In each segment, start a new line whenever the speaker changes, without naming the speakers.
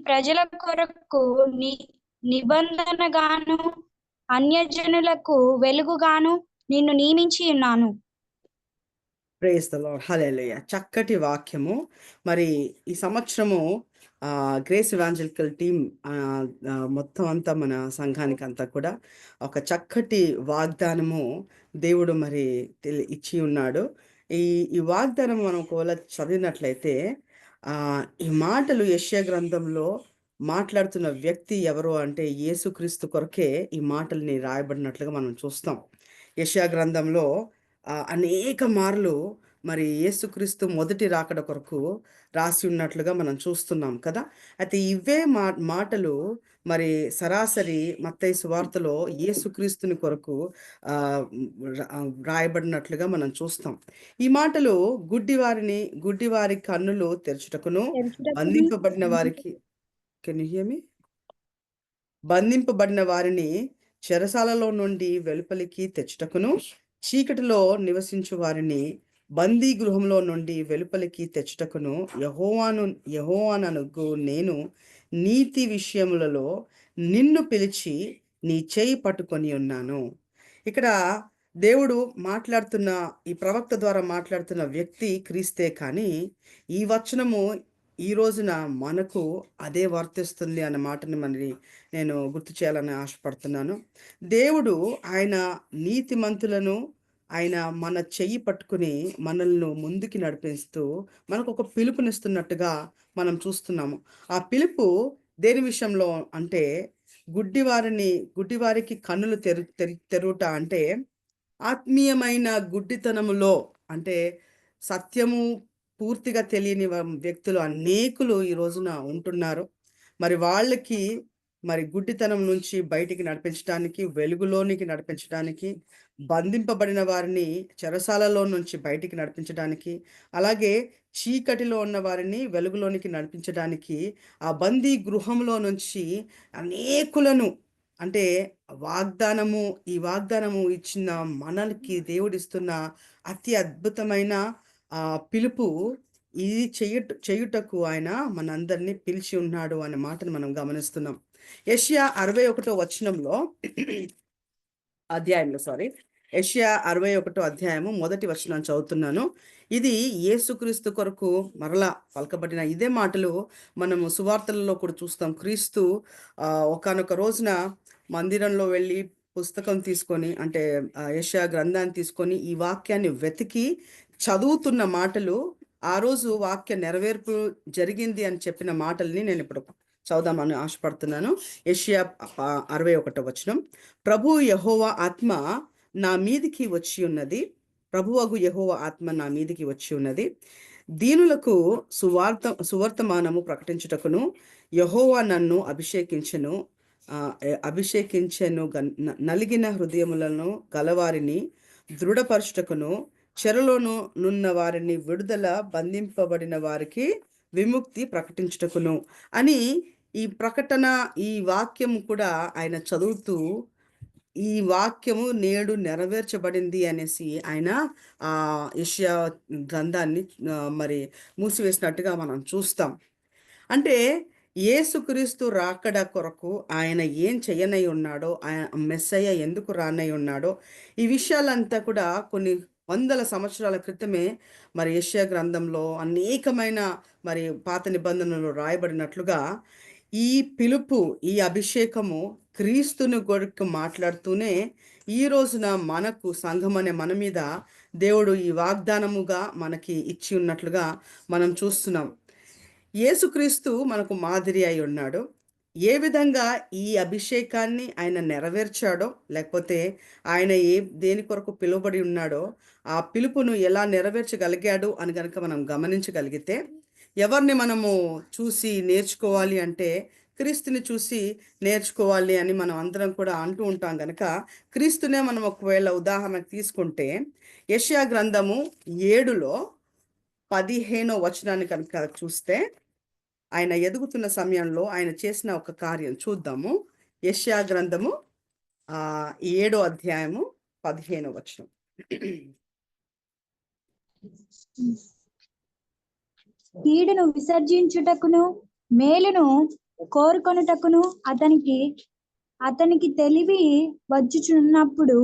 ప్రజల కొరకు నిబంధనగాను అన్యజనులకు వెలుగుగాను నిన్ను నియమించి ఉన్నాను.
Praise the Lord. హల్లెలూయా. చక్కటి వాక్యము. మరి ఈ సంవత్సరము గ్రేస్ ఇవాంజలికల్ టీమ్ మొత్తం అంతా మన సంఘానికి అంతా కూడా ఒక చక్కటి వాగ్దానము దేవుడు మరి ఇచ్చి ఉన్నాడు. ఈ ఈ వాగ్దానం మనం ఒకవేళ చదివినట్లయితే ఈ మాటలు యెషయా గ్రంథంలో మాట్లాడుతున్న వ్యక్తి ఎవరు అంటే యేసుక్రీస్తు కొరకే ఈ మాటల్ని రాయబడినట్లుగా మనం చూస్తాం. యెషయా గ్రంథంలో అనేక మార్లు మరి యేసుక్రీస్తు మొదటి రాకడ కొరకు రాసి ఉన్నట్లుగా మనం చూస్తున్నాం కదా. అయితే ఇవే మాటలు మరి సరాసరి మత్తయి సువార్తలో యేసుక్రీస్తుని కొరకు రాయబడినట్లుగా మనం చూస్తాం. ఈ మాటలు గుడ్డివారి కన్నులు తెరచుటకును, బంధింపబడిన వారికి బంధింపబడిన వారిని చెరసాలలో నుండి వెలుపలికి తెచ్చుటకును, చీకటిలో నివసించు వారిని బందీ గృహంలో నుండి వెలుపలికి తెచ్చుటకును యెహోవానగు నేను నీతి విషయములలో నిన్ను పిలిచి నీ చేయి పట్టుకొని ఉన్నాను. ఇక్కడ దేవుడు మాట్లాడుతున్న ఈ ప్రవక్త ద్వారా మాట్లాడుతున్న వ్యక్తి క్రీస్తే. కానీ ఈ వచనము ఈ రోజున మనకు అదే వర్తిస్తుంది అన్న మాటని నేను గుర్తు చేయాలని ఆశపడుతున్నాను. దేవుడు ఆయన నీతిమంతులను ఆయన మన చెయ్యి పట్టుకుని మనల్ని ముందుకి నడిపిస్తూ మనకు ఒక పిలుపునిస్తున్నట్టుగా మనం చూస్తున్నాము. ఆ పిలుపు దేని విషయంలో అంటే గుడ్డివారికి కన్నులు తెరుట అంటే ఆత్మీయమైన గుడ్డితనములో, అంటే సత్యము పూర్తిగా తెలియని వ్యక్తులు అనేకులు ఈ రోజున ఉంటున్నారు. మరి వాళ్ళకి మరి గుడ్డితనం నుంచి బయటికి నడిపించడానికి, వెలుగులోనికి నడిపించడానికి, బంధింపబడిన వారిని చెరసాలలో నుంచి బయటికి నడిపించడానికి, అలాగే చీకటిలో ఉన్న వారిని వెలుగులోనికి నడిపించడానికి, ఆ బందీ గృహంలో నుంచి అనేకులను, అంటే ఈ వాగ్దానము ఇచ్చిన మనకి దేవుడిస్తున్న అతి అద్భుతమైన పిలుపు ఇది చేయుటకు ఆయన మనందరినీ పిలిచి ఉన్నాడు అనే మాటను మనం గమనిస్తున్నాం. యెషయా 61వ వచనంలో యెషయా 61వ అధ్యాయము 1వ వచనం చదువుతున్నాను. ఇది యేసుక్రీస్తు కొరకు మరలా పలకబడిన ఇదే మాటలు మనము సువార్తలలో కూడా చూస్తాం. క్రీస్తు ఒకానొక రోజున మందిరంలో వెళ్ళి పుస్తకం తీసుకొని, అంటే యెషయా గ్రంథాన్ని తీసుకొని ఈ వాక్యాన్ని వెతికి చదువుతున్న మాటలు, ఆ రోజు వాక్య నెరవేర్పు జరిగింది అని చెప్పిన మాటల్ని నేను ఇప్పుడు చదువుదామని ఆశపడుతున్నాను. యెషయా 61వ వచనం. ప్రభువు యెహోవా ఆత్మ నా మీదికి వచ్చి ఉన్నది, ప్రభువగు యెహోవా ఆత్మ నా మీదికి వచ్చి ఉన్నది, దీనులకు సువర్తమానము ప్రకటించుటకును యెహోవా నన్ను అభిషేకించెను నలిగిన హృదయములను గలవారిని దృఢపరచుటకును, చెరలోను నున్న వారిని విడుదల, బంధింపబడిన వారికి విముక్తి ప్రకటించుటకును అని ఈ ప్రకటన, ఈ వాక్యం కూడా ఆయన చదువుతూ ఈ వాక్యము నేడు నెరవేర్చబడింది అనేసి ఆయన యెషయా గ్రంథాన్ని మరి మూసివేసినట్టుగా మనం చూస్తాం. అంటే యేసుక్రీస్తు రాకడ కొరకు ఆయన ఏం చేయనై ఉన్నాడో, ఆయన మెస్సయ్య ఎందుకు రానై ఉన్నాడో, ఈ విషయాలంతా కూడా కొన్ని వందల సంవత్సరాల క్రితమే మరి యెషయా గ్రంథంలో అనేకమైన మరి పాత నిబంధనలు రాయబడినట్లుగా ఈ పిలుపు, ఈ అభిషేకము క్రీస్తుని కొరకు మాట్లాడుతూనే ఈ రోజున మనకు సంఘం అనే మన మీద దేవుడు ఈ వాగ్దానముగా మనకి ఇచ్చి ఉన్నట్లుగా మనం చూస్తున్నాం. యేసుక్రీస్తు మనకు మాదిరి అయి ఉన్నాడు. ఏ విధంగా ఈ అభిషేకాన్ని ఆయన నెరవేర్చాడో, లేకపోతే ఆయన దేని కొరకు పిలువబడి ఉన్నాడో ఆ పిలుపును ఎలా నెరవేర్చగలిగాడు అని కనుక మనం గమనించగలిగితే, ఎవరిని మనము చూసి నేర్చుకోవాలి అంటే క్రీస్తుని చూసి నేర్చుకోవాలి అని మనం అందరం కూడా అంటూ ఉంటాం కనుక, క్రీస్తునే మనం ఒకవేళ ఉదాహరణకు తీసుకుంటే యెషయా గ్రంథము 7లో 15వ వచనాన్ని కనుక చూస్తే, ఆయన ఎదుగుతున్న సమయంలో ఆయన చేసిన ఒక కార్యం చూద్దాము. యెషయా గ్రంథము 7వ అధ్యాయము 15వ వచనం.
కీడును విసర్జించుటకును మేలును కోరుకొనుటకును అతనికి తెలివి వచ్చుచున్నప్పుడు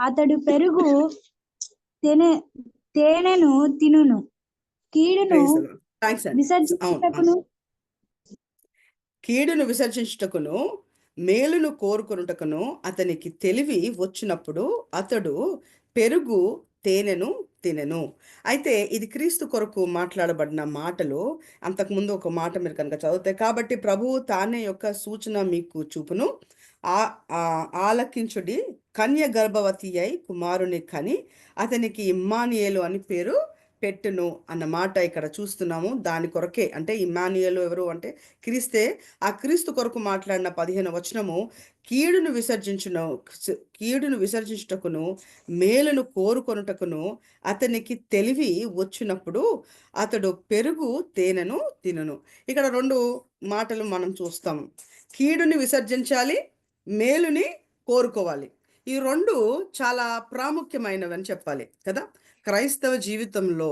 అతడు పెరుగు తేనెను తినును. కీడును
ప్రైజ్ ది లార్డ్. థ్యాంక్స్ అండి. అవును, అవును.
విసర్జించుటకును
కీడును విసర్జించుటకును మేలును కోరుకొనుటకును అతనికి తెలివి వచ్చినప్పుడు అతడు పెరుగు తేనెను తినెను. అయితే ఇది క్రీస్తు కొరకు మాట్లాడబడిన మాటలు. అంతకుముందు ఒక మాట మీరు కనుక చదివితే, కాబట్టి ప్రభువు తానే యొక్క సూచన మీకు చూపును, ఆ ఆలకించుడి, కన్య గర్భవతి అయి కుమారుని కని అతనికి ఇమ్మానుయేలు అని పేరు పెట్టును అన్న మాట ఇక్కడ చూస్తున్నాము. దాని కొరకే, అంటే ఇమ్మానుయేలు ఎవరు అంటే క్రీస్తే. ఆ క్రీస్తు కొరకు మాట్లాడిన 15వ వచనము, కీడును విసర్జించుటకును మేలును కోరుకొనుటకును అతనికి తెలివి వచ్చినప్పుడు అతడు పెరుగు తేనెను తినను. ఇక్కడ 2 మాటలు మనం చూస్తాము. కీడుని విసర్జించాలి, మేలుని కోరుకోవాలి. ఈ 2 చాలా ప్రాముఖ్యమైనవని చెప్పాలి కదా. క్రైస్తవ జీవితంలో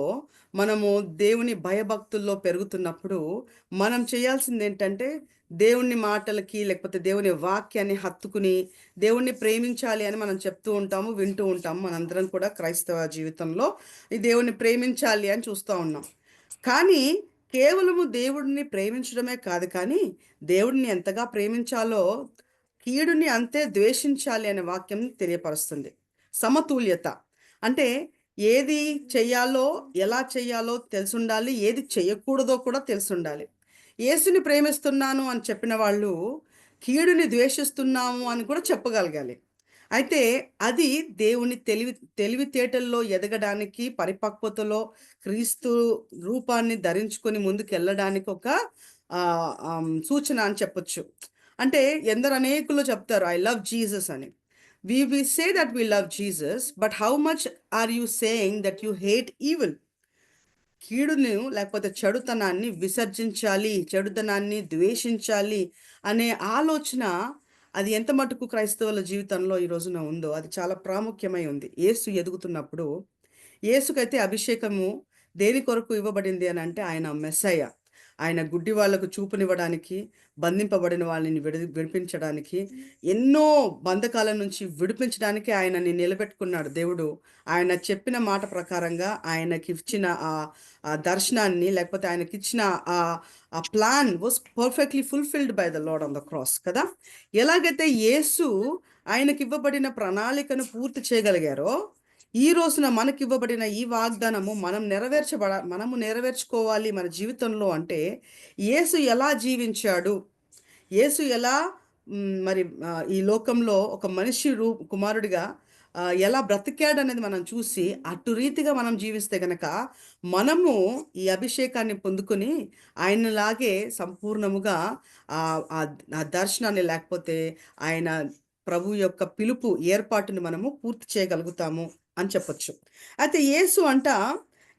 మనము దేవుని భయభక్తుల్లో పెరుగుతున్నప్పుడు మనం చేయాల్సింది ఏంటంటే, దేవుని మాటలకి లేకపోతే దేవుని వాక్యాన్ని హత్తుకుని దేవుణ్ణి ప్రేమించాలి అని మనం చెప్తూ ఉంటాము, వింటూ ఉంటాము. మనందరం కూడా క్రైస్తవ జీవితంలో ఈ దేవుణ్ణి ప్రేమించాలి అని చూస్తూ ఉన్నాం. కానీ కేవలము దేవుడిని ప్రేమించడమే కాదు, కానీ దేవుడిని ఎంతగా ప్రేమించాలో కీడుని అంతే ద్వేషించాలి అనే వాక్యం తెలియపరుస్తుంది. సమతుల్యత అంటే ఏది చెయ్యాలో, ఎలా చెయ్యాలో తెలుసుండాలి, ఏది చేయకూడదో కూడా తెలుసుండాలి. యేసుని ప్రేమిస్తున్నాను అని చెప్పిన వాళ్ళు కీడుని ద్వేషిస్తున్నాము అని కూడా చెప్పగలగాలి. అయితే అది దేవుని తెలివితేటల్లో ఎదగడానికి, పరిపక్వతలో క్రీస్తు రూపాన్ని ధరించుకొని ముందుకెళ్ళడానికి ఒక సూచన అని చెప్పొచ్చు. అంటే అనేకులు చెప్తారు, ఐ లవ్ జీసస్ అని. We say that we love Jesus, but how much are you saying that you hate evil? కీడును లేకపోతే చెడుతనాన్ని విసర్జించాలి, చెడుతనాన్ని ద్వేషించాలి అనే ఆలోచన అది ఎంత మటుకు క్రైస్తవుల జీవితంలో ఈ రోజున ఉందో అది చాలా ప్రాముఖ్యమై ఉంది. యేసు ఎదుగుతున్నప్పుడు యేసుకైతే అభిషేకము దేని కొరకు ఇవ్వబడింది అని అంటే, ఆయన మెస్సయ్య. ఆయన గుడ్డి వాళ్లకు చూపునివ్వడానికి, బంధింపబడిన వాళ్ళని విడిపించడానికి, ఎన్నో బంధకాల నుంచి విడిపించడానికి ఆయనని నిలబెట్టుకున్నాడు దేవుడు. ఆయన చెప్పిన మాట ప్రకారంగా ఆయనకి ఇచ్చిన ఆ దర్శనాన్ని లేకపోతే ఆయనకి ఇచ్చిన ఆ plan was perfectly fulfilled by the lord on the cross కదా. ఎలాగైతే యేసు ఆయనకి ఇవ్వబడిన ప్రణాళికను పూర్తి చేయగలిగారో, ఈ రోజున మనకి ఇవ్వబడిన ఈ వాగ్దానము మనము నెరవేర్చుకోవాలి మన జీవితంలో. అంటే యేసు ఎలా జీవించాడు, యేసు ఎలా మరి ఈ లోకంలో ఒక మనిషి కుమారుడిగా ఎలా బ్రతికాడు అనేది మనం చూసి అటు రీతిగా మనం జీవిస్తే గనక మనము ఈ అభిషేకాన్ని పొందుకొని ఆయనలాగే సంపూర్ణముగా ఆ దర్శనాన్ని లేకపోతే ఆయన ప్రభు యొక్క పిలుపు ఏర్పాటుని మనము పూర్తి చేయగలుగుతాము అని చెప్పొచ్చు. అయితే యేసు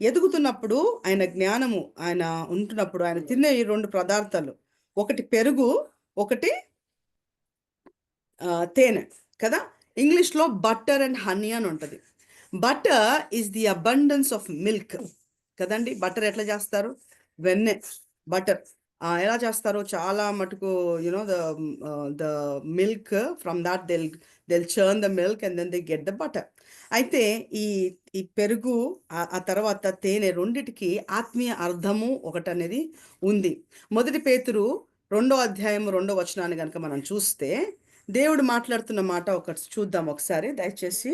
ఎదుగుతున్నప్పుడు ఆయన జ్ఞానము ఆయన ఉంటున్నప్పుడు ఆయన తినే ఈ 2 పదార్థాలు, ఒకటి పెరుగు, ఒకటి తేనె కదా. ఇంగ్లీష్లో బటర్ అండ్ హనీ అని ఉంటుంది. Butter is the abundance of milk కదండి. బటర్ ఎట్లా చేస్తారు? వెన్నె బటర్ ఎలా చేస్తారు? చాలా మటుకు you know the milk from that they'll churn the milk and then they get the butter. అయితే ఈ పెరుగు ఆ తర్వాత తేనె రెండిటికి ఆత్మీయ అర్థము ఒకటనేది ఉంది. 1 పేతురు 2వ అధ్యాయం 2వ వచనాన్ని కనుక మనం చూస్తే దేవుడు మాట్లాడుతున్న మాట ఒకటి చూద్దాం ఒకసారి దయచేసి.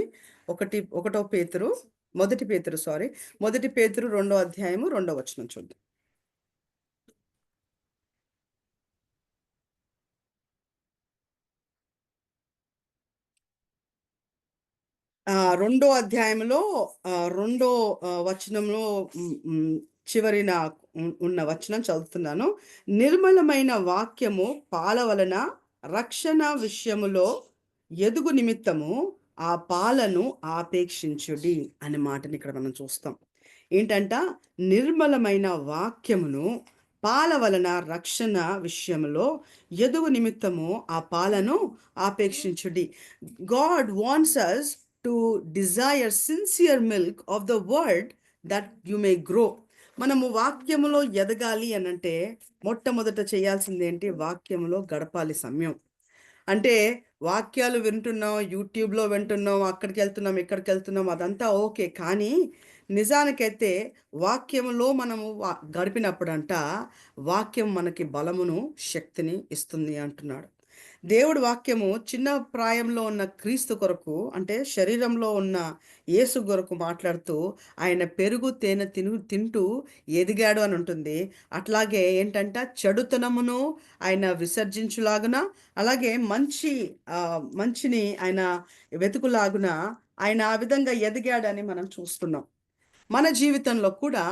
1 పేతురు 2వ అధ్యాయము 2వ వచనం చూద్దాం. 2వ అధ్యాయంలో 2వ వచనంలో చివరిన ఉన్న వచనం చదువుతున్నాను. నిర్మలమైన వాక్యము పాల వలన రక్షణ విషయములో ఎదుగు నిమిత్తము ఆ పాలను ఆపేక్షించుడి అనే మాటని ఇక్కడ మనం చూస్తాం. ఏంటంట? నిర్మలమైన వాక్యమును పాల వలన రక్షణ విషయంలో ఎదుగు నిమిత్తము ఆ పాలను ఆపేక్షించుడి. God wants us to desire sincere milk of the word that you may grow. మనము వాక్యములో ఎదగాలి అనంటే మొట్టమొదట చేయాల్సింది ఏంటి? వాక్యములో గడపాలి సమయం. అంటే వాక్యాలు వింటున్నాం, యూట్యూబ్‌లో వింటున్నాం, అక్కడికెళ్తున్నాం, ఇక్కడికెళ్తున్నాం అదంతా ఓకే. కానీ నిజానికైతే వాక్యములో మనము గడిపినప్పుడంట వాక్యం మనకి బలమును, శక్తిని ఇస్తుంది అంటున్నాడు. దేవుడి వాక్యము చిన్న ప్రాయంలో ఉన్న క్రీస్తు కొరకు అంటే శరీరంలో ఉన్న యేసు కొరకు మాట్లాడుతూ ఆయన పెరుగు, తేనె తింటూ ఎదిగాడు అని ఉంటుంది. అట్లాగే ఏంటంట చెడుతనమును ఆయన విసర్జించులాగున అలాగే మంచిని ఆయన వెతుకులాగున ఆయన ఆ విధంగా ఎదిగాడని మనం చూస్తున్నాం. మన జీవితంలో కూడా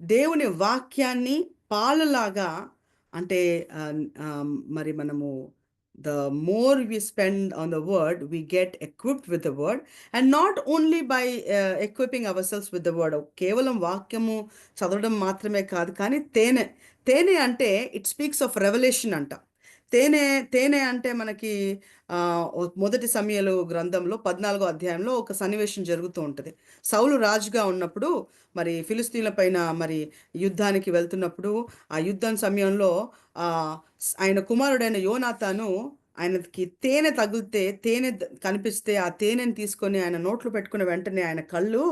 దేవుని వాక్యాన్ని పాలులాగా అంటే మరి మనము the more we spend on the word, we get equipped with the word, and not only by equipping ourselves with the word. కేవలం వాక్యము చదవడం మాత్రమే కాదు, కానీ తేనె అంటే ఇట్ స్పీక్స్ ఆఫ్ రెవల్యూషన్ అంట. తేనె తేనె అంటే మనకి మొదటి సమూయేలు గ్రంథంలో 14వ అధ్యాయంలో ఒక సన్నివేశం జరుగుతూ ఉంటుంది. సౌలు రాజుగా ఉన్నప్పుడు మరి ఫిలిస్తీన్ల పైన మరి యుద్ధానికి వెళ్తున్నప్పుడు ఆ యుద్ధం సమయంలో ఆయన కుమారుడైన యోనాతాను ఆయనకి తేనె తగిలితే కనిపిస్తే ఆ తేనెని తీసుకొని ఆయన నోట్లో పెట్టుకున్న వెంటనే ఆయన కళ్ళు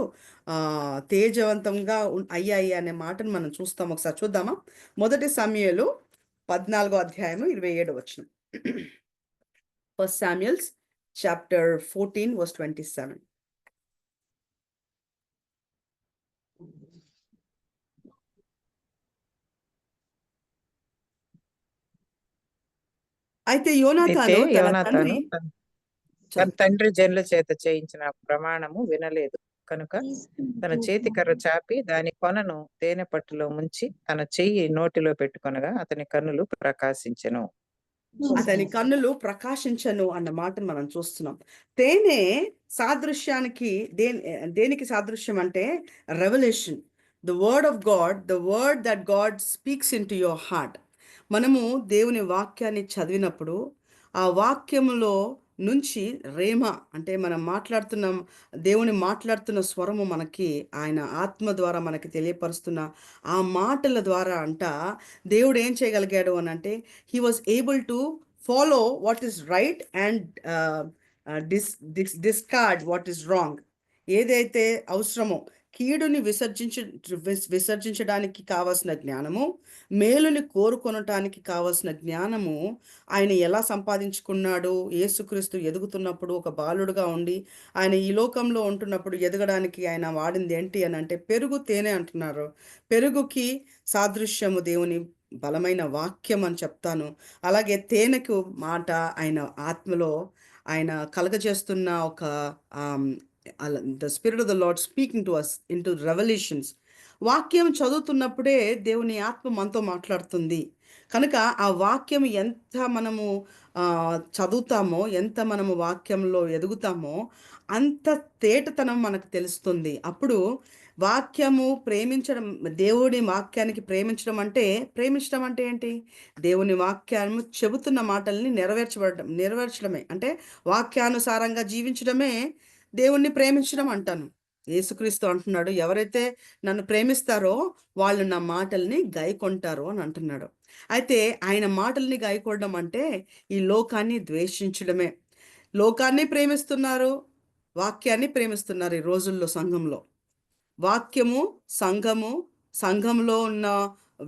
తేజవంతంగా అయ్యాయి అనే మాటను మనం చూస్తాం. ఒకసారి చూద్దామా? మొదటి సమూయేలు 14వ అధ్యాయము 27వ వచనం. First Samuel's chapter 14 verse 27. అయితే యోనాతాను
తన తండ్రి జనుల చేత చేయించిన ప్రమాణము వినలేదు కనుక తన చేతి కర్ర చాపి దాని కొనను తేనె పట్టులో ముంచి తన చెయ్యి నోటిలో పెట్టుకొనగా అతని కన్నులు ప్రకాశించెను.
అన్న మాటను మనం చూస్తున్నాం. తేనె సాదృశ్యానికి దేనికి సాదృశ్యం అంటే revolution, the word of God, the word that God speaks in to your heart. మనము దేవుని వాక్యాన్ని చదివినప్పుడు ఆ వాక్యములో నుంచి రేమ అంటే మనం దేవుని మాట్లాడుతున్న స్వరము మనకి ఆయన ఆత్మ ద్వారా మనకి తెలియపరుస్తున్న ఆ మాటల ద్వారా దేవుడు ఏం చేయగలిగాడు అని అంటే he was able to follow what is right and discard what is wrong. ఏదైతే అవసరమో కీడుని విసర్జించడానికి కావలసిన జ్ఞానము, మేలుని కోరుకొనటానికి కావలసిన జ్ఞానము ఆయన ఎలా సంపాదించుకున్నాడు? యేసుక్రీస్తు ఎదుగుతున్నప్పుడు ఒక బాలుడుగా ఉండి ఆయన ఈ లోకంలో ఉంటున్నప్పుడు ఎదగడానికి ఆయన వాడింది ఏంటి అని అంటే పెరుగు, తేనె అంటున్నారు. పెరుగుకి సాదృశ్యము దేవుని బలమైన వాక్యం అని చెప్తాను. అలాగే తేనెకు మాట ఆయన ఆత్మలో ఆయన కలగజేస్తున్న ఒక the Spirit of the Lord speaking to us into revelations. వాక్యం చదువుతున్నప్పుడే దేవుని ఆత్మ మనతో మాట్లాడుతుంది కనుక ఆ వాక్యం ఎంత మనము చదువుతామో, ఎంత మనము వాక్యంలో ఎదుగుతామో అంత తేటతనం మనకు తెలుస్తుంది. అప్పుడు వాక్యము ప్రేమించడం, దేవుని వాక్యానికి ప్రేమించడం అంటే ఏంటి? దేవుని వాక్యాన్ని చెబుతున్న మాటల్ని నెరవేర్చడమే. అంటే వాక్యానుసారంగా జీవించడమే దేవుణ్ణి ప్రేమించడం అంటాను. యేసుక్రీస్తు అంటున్నాడు, ఎవరైతే నన్ను ప్రేమిస్తారో వాళ్ళు నా మాటల్ని గైకొంటారు అని అంటున్నాడు. అయితే ఆయన మాటల్ని గైకొనడం అంటే ఈ లోకాన్ని ద్వేషించడమే. లోకాన్ని ప్రేమిస్తున్నారు, వాక్యాన్ని ప్రేమిస్తున్నారు ఈ రోజుల్లో సంఘంలో. వాక్యము, సంఘంలో ఉన్న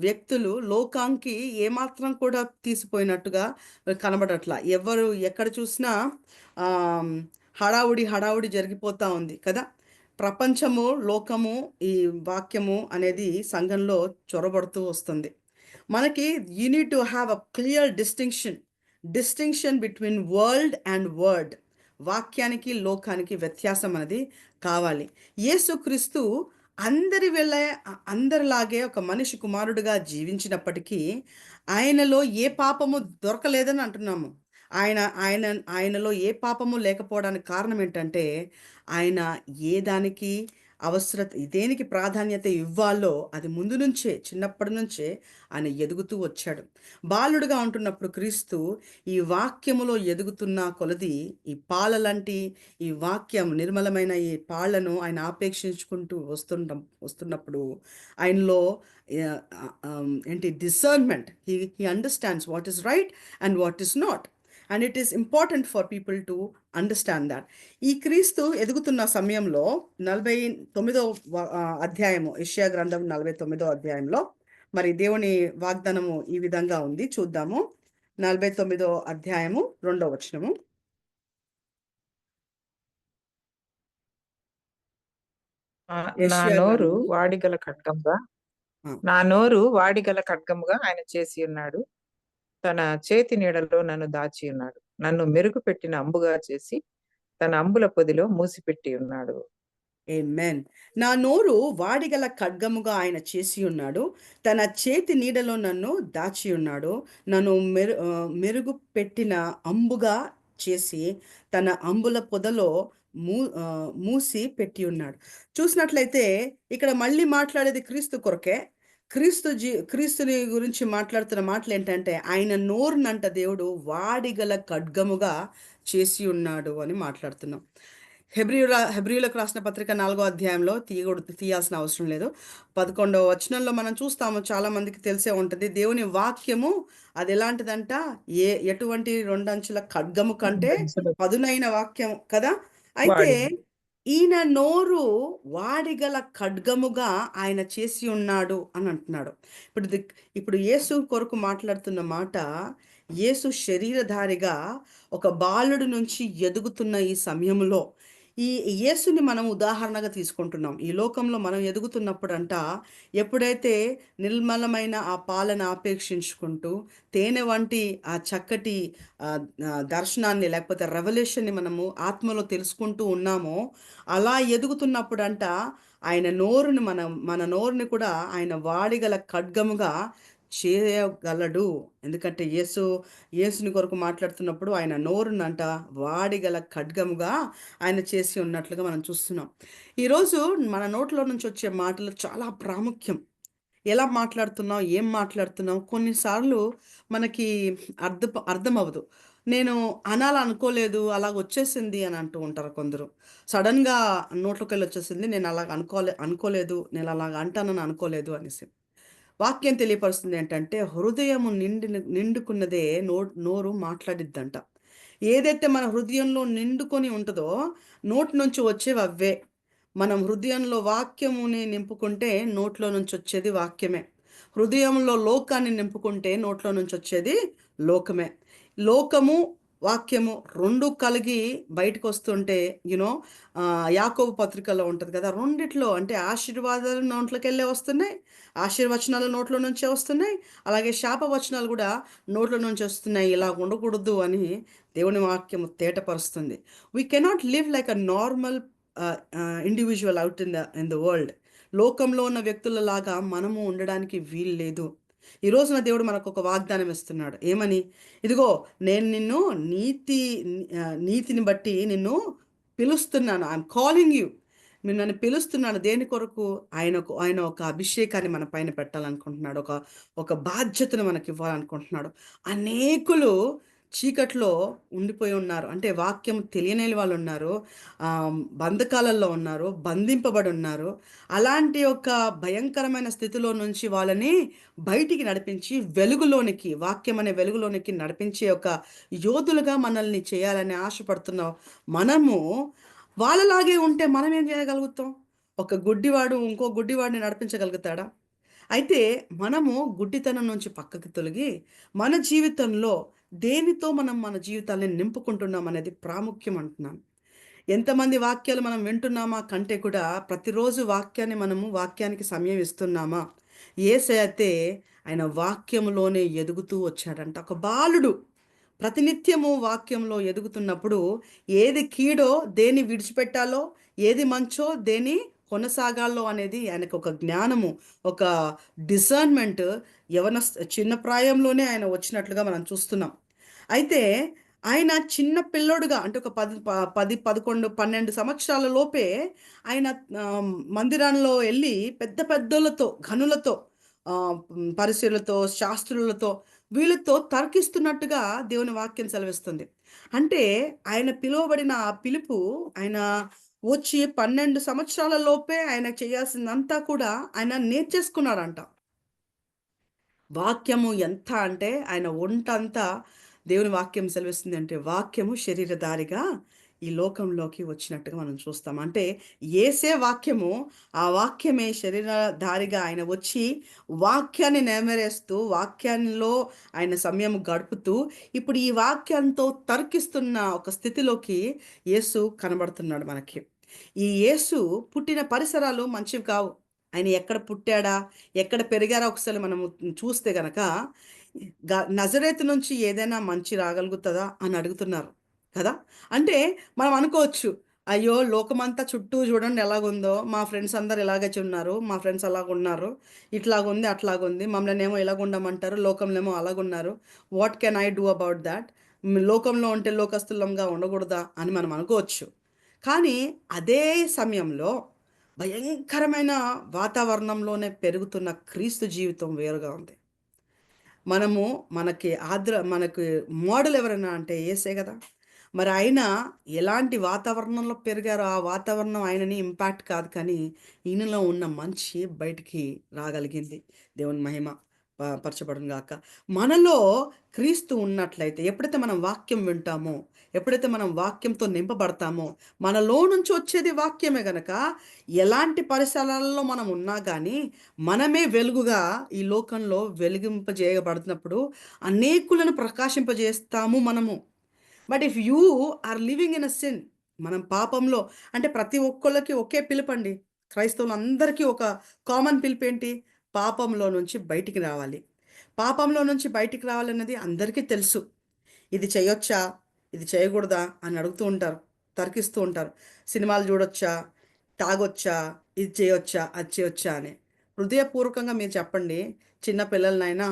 వ్యక్తులు లోకానికి ఏమాత్రం కూడా తీసిపోయినట్టుగా కనబడట్లా. ఎవరు ఎక్కడ చూసినా హడావుడి జరిగిపోతూ ఉంది కదా. ప్రపంచము, లోకము, ఈ వాక్యము అనేది సంఘంలో చొరబడుతూ వస్తుంది. మనకి you need to have a clear distinction between world and word. వాక్యానికి, లోకానికి వ్యత్యాసం అనేది కావాలి. యేసుక్రీస్తు అందరిలాగే ఒక మనిషి కుమారుడుగా జీవించినప్పటికీ ఆయనలో ఏ పాపము దొరకలేదని అంటున్నాము. ఆయనలో ఏ పాపము లేకపోవడానికి కారణం ఏంటంటే ఆయన ఏ దానికి అవసరత దేనికి ప్రాధాన్యత ఇవ్వాలో అది ముందు నుంచే, చిన్నప్పటి నుంచే ఆయన ఎదుగుతూ వచ్చాడు. బాలుడుగా ఉంటున్నప్పుడు క్రీస్తు ఈ వాక్యములో ఎదుగుతున్న కొలది ఈ పాలలాంటి ఈ వాక్యం నిర్మలమైన ఈ పాళ్లను ఆయన ఆపేక్షించుకుంటూ వస్తున్నప్పుడు ఆయనలో ఏంటి discernment, he understands what is right and what is not. And it is important for people to understand that. ఈ క్రీస్తు ఎదుగుతున్న సమయంలో 49వ అధ్యాయము, యెషయా గ్రంథం 49వ అధ్యాయంలో మరి దేవుని వాగ్దానము ఈ విధంగా ఉంది, చూద్దాము. 49వ అధ్యాయము 2వ వచనము.
నా
యెషయా
నోరు
గ్రంథము
వాడిగల ఖడ్గంగా
ఆ,
నా నోరు వాడిగల ఖడ్గముగా ఆయన చేసి ఉన్నాడు. తన చేతి నీడలో నన్ను దాచి ఉన్నాడు. నన్ను మెరుగు పెట్టిన అంబుగా చేసి తన అంబుల పొదిలో మూసిపెట్టి ఉన్నాడు.
ఆమేన్. నా నోరు వాడిగల ఖడ్గముగా ఆయన చేసి ఉన్నాడు. తన చేతి నీడలో నన్ను దాచి ఉన్నాడు. నన్ను మెరుగు పెట్టిన అంబుగా చేసి తన అంబుల పొదలో మూసి పెట్టి ఉన్నాడు. చూసినట్లయితే ఇక్కడ మళ్ళీ మాట్లాడేది క్రీస్తు కొరకే. క్రీస్తుని గురించి మాట్లాడుతున్న మాటలు ఏంటంటే ఆయన నోరునంట దేవుడు వాడిగల ఖడ్గముగా చేసి ఉన్నాడు అని మాట్లాడుతున్నాం. హెబ్రీయులకు రాసిన పత్రిక 4వ అధ్యాయంలో తీయాల్సిన అవసరం లేదు. 11వ వచనంలో మనం చూస్తాము, చాలా మందికి తెలిసే ఉంటుంది. దేవుని వాక్యము అది ఎలాంటిదంట, ఎటువంటి 2 అంచుల ఖడ్గము కంటే పదునైన వాక్యం కదా. అయితే
వాడి
ఈయన నోరు వాడిగల ఖడ్గముగా ఆయన చేసి ఉన్నాడు అని అంటున్నాడు. ఇప్పుడు యేసు కొరకు మాట్లాడుతున్న మాట, యేసు శరీరధారిగా ఒక బాలుడి నుంచి ఎదుగుతున్న ఈ సమయంలో ఈ యేసుని మనం ఉదాహరణగా తీసుకుంటున్నాం. ఈ లోకంలో మనం ఎదుగుతున్నప్పుడంట, ఎప్పుడైతే నిర్మలమైన ఆ పాలన ఆపేక్షించుకుంటూ తేనె వంటి ఆ చక్కటి దర్శనాన్ని లేకపోతే రెవల్యూషన్ని మనము ఆత్మలో తెలుసుకుంటూ ఉన్నామో, అలా ఎదుగుతున్నప్పుడంట ఆయన నోరుని మన నోరుని కూడా ఆయన వాడిగల ఖడ్గముగా చేయగలడు. ఎందుకంటే యేసుని కొరకు మాట్లాడుతున్నప్పుడు ఆయన నోరునంట వాడిగల ఖడ్గముగా ఆయన చేసి ఉన్నట్లుగా మనం చూస్తున్నాం. ఈరోజు మన నోట్లో నుంచి వచ్చే మాటలు చాలా ప్రాముఖ్యం. ఎలా మాట్లాడుతున్నాం, ఏం మాట్లాడుతున్నాం, కొన్నిసార్లు మనకి అర్థం అవ్వదు. నేను అనాలనుకోలేదు, అలాగ వచ్చేసింది అని అంటూ ఉంటారు కొందరు. సడన్గా నోట్లోకి వెళ్ళి వచ్చేసింది, నేను అలాగ అనుకోలేదు, నేను అలాగ అంటానని అనుకోలేదు అనేసి. వాక్యం తెలియపరుస్తుంది ఏంటంటే, హృదయము నిండుకున్నదే నోరు మాట్లాడిద్దంట. ఏదైతే మన హృదయంలో నిండుకొని ఉంటుందో నోటి నుంచి వచ్చేవి అవే. మనం హృదయంలో వాక్యముని నింపుకుంటే నోట్లో నుంచి వచ్చేది వాక్యమే. హృదయంలో లోకాన్ని నింపుకుంటే నోట్లో నుంచి వచ్చేది లోకమే. లోకము వాక్యము రెండు కలిగి బయటకు వస్తుంటే యాకోబు పత్రికలో ఉంటుంది కదా, రెండిట్లో అంటే ఆశీర్వాదాలు నోట్లోకి వెళ్ళే వస్తున్నాయి, ఆశీర్వచనాలు నోట్లో నుంచే వస్తున్నాయి, అలాగే శాపవచనాలు కూడా నోట్లో నుంచి వస్తున్నాయి. ఇలా ఉండకూడదు అని దేవుని వాక్యము తేటపరుస్తుంది. We cannot live like a normal individual out in the world. లోకంలో ఉన్న వ్యక్తులలాగా మనము ఉండడానికి వీలు లేదు. ఈ రోజున దేవుడు మనకు ఒక వాగ్దానం ఇస్తున్నాడు. ఏమని? ఇదిగో నేను నిన్ను నీతిని బట్టి నిన్ను పిలుస్తున్నాను. I'm calling you. మీరు నన్ను పిలుస్తున్నాను. దేని కొరకు? ఆయన ఒక అభిషేకాన్ని మన పైన పెట్టాలనుకుంటున్నాడు. ఒక బాధ్యతను మనకి ఇవ్వాలనుకుంటున్నాడు. అనేకులు చీకట్లో ఉండిపోయి ఉన్నారు. అంటే వాక్యం తెలియని వాళ్ళు ఉన్నారు, బంధకాలలో ఉన్నారు, బంధింపబడి ఉన్నారు. అలాంటి ఒక భయంకరమైన స్థితిలో నుంచి వాళ్ళని బయటికి నడిపించి వెలుగులోనికి, వాక్యం అనే వెలుగులోనికి నడిపించే ఒక యోధులుగా మనల్ని చేయాలని ఆశపడుతున్న మనము వాళ్ళలాగే ఉంటే మనం ఏం చేయగలుగుతాం? ఒక గుడ్డివాడు ఇంకో గుడ్డివాడిని నడిపించగలుగుతాడా? అయితే మనము గుడ్డితనం నుంచి పక్కకి తొలగి మన జీవితంలో దేనితో మనం మన జీవితాన్ని నింపుకుంటున్నాం అనేది ప్రాముఖ్యం అంటున్నాను. ఎంతమంది వాక్యాలు మనం వింటున్నామా కంటే కూడా ప్రతిరోజు వాక్యానికి సమయం ఇస్తున్నామా? యేసయ్య అయితే ఆయన వాక్యములోనే ఎదుగుతూ వచ్చాడంట. ఒక బాలుడు ప్రతినిత్యము వాక్యంలో ఎదుగుతున్నప్పుడు ఏది కీడో దేని విడిచిపెట్టాలో, ఏది మంచో దేని కొనసాగాలో అనేది ఆయనకు ఒక జ్ఞానము, ఒక డిసర్న్మెంట్ చిన్న ప్రాయంలోనే ఆయన వచ్చినట్లుగా మనం చూస్తున్నాం. అయితే ఆయన చిన్న పిల్లోడుగా అంటే ఒక 10, 11, 12 సంవత్సరాల లోపే ఆయన మందిరంలో వెళ్ళి పెద్ద పెద్దోళ్ళతో, ఘనులతో, పరిశీలతో, శాస్త్రులతో, వీళ్ళతో తర్కిస్తున్నట్టుగా దేవుని వాక్యం సెలవిస్తుంది. అంటే ఆయన పిలువబడిన ఆ పిలుపు, ఆయన వచ్చి 12 సంవత్సరాల లోపే ఆయన చేయాల్సిందంతా కూడా ఆయన నేర్చేసుకున్నాడంట. వాక్యము ఎంత అంటే ఆయన ఒంటంతా దేవుని వాక్యం సెలవిస్తుంది అంటే వాక్యము శరీరధారిగా ఈ లోకంలోకి వచ్చినట్టుగా మనం చూస్తాం. అంటే యేసే వాక్యము, ఆ వాక్యమే శరీరధారిగా ఆయన వచ్చి వాక్యాన్ని నెరవేరుస్తూ, వాక్యంలో ఆయన సమయం గడుపుతూ, ఇప్పుడు ఈ వాక్యంతో తర్కిస్తున్న ఒక స్థితిలోకి యేసు కనబడుతున్నాడు మనకి. ఈ యేసు పుట్టిన పరిసరాలు మంచివి కావు. ఆయన ఎక్కడ పుట్టాడా, ఎక్కడ పెరిగారా ఒకసారి మనము చూస్తే గనక నజరేతు నుంచి ఏదైనా మంచి రాగలుగుతదా అని అడుగుతున్నారు కదా! అంటే మనం అనుకోవచ్చు, అయ్యో! లోకమంతా చుట్టూ చూడండి ఎలాగుందో, మా ఫ్రెండ్స్ అందరూ ఇలాగే ఉన్నారు, మా ఫ్రెండ్స్ అలాగున్నారు, ఇట్లాగుంది, అట్లాగుంది, మమ్మల్నేమో ఇలాగుండమంటారు, లోకంలోనేమో అలాగున్నారు. What can I do about that? లోకంలో ఉంటే లోకస్తులంగా ఉండకూడదా అని మనం అనుకోవచ్చు. కానీ అదే సమయంలో భయంకరమైన వాతావరణంలోనే పెరుగుతున్న క్రీస్తు జీవితం వేరుగా ఉంది. మనకి మోడల్ ఎవరైనా అంటే యేసే గదా! మరి ఆయన ఎలాంటి వాతావరణంలో పెరిగారో, ఆ వాతావరణం ఆయనని ఇంపాక్ట్ కాదు కానీ, ఈయనలో ఉన్న మంచి బయటికి రాగలిగింది. దేవుని మహిమ పరచబడును గాక. మనలో క్రీస్తు ఉన్నట్లయితే, ఎప్పుడైతే మనం వాక్యం వింటామో, ఎప్పుడైతే మనం వాక్యంతో నింపబడతామో, మనలో నుంచి వచ్చేది వాక్యమే గనక, ఎలాంటి పరిసరాలలో మనం ఉన్నా గానీ, మనమే వెలుగుగా ఈ లోకంలో వెలిగింపజేయబడుతున్నప్పుడు అనేకులను ప్రకాశింపజేస్తాము మనము. But if you are living in a sin, మనం పాపంలో, అంటే ప్రతి ఒక్కళ్ళకి ఒకే పిలుపండి. క్రైస్తవులందరికీ ఒక కామన్ పిలుపేంటి? పాపంలో నుంచి బయటికి రావాలి. పాపంలో నుంచి బయటికి రావాలన్నది అందరికీ తెలుసు. ఇది చేయొచ్చా? ఇది చేయకూడదా? అని అడుగుతూ ఉంటారు. తర్కిస్తూ ఉంటారు. సినిమాలు చూడొచ్చా? తాగొచ్చా? ఇది చేయొచ్చా? అది చేయొచ్చా అని. హృదయపూర్వకంగా మీరు చెప్పండి. చిన్న పిల్లలనైనా,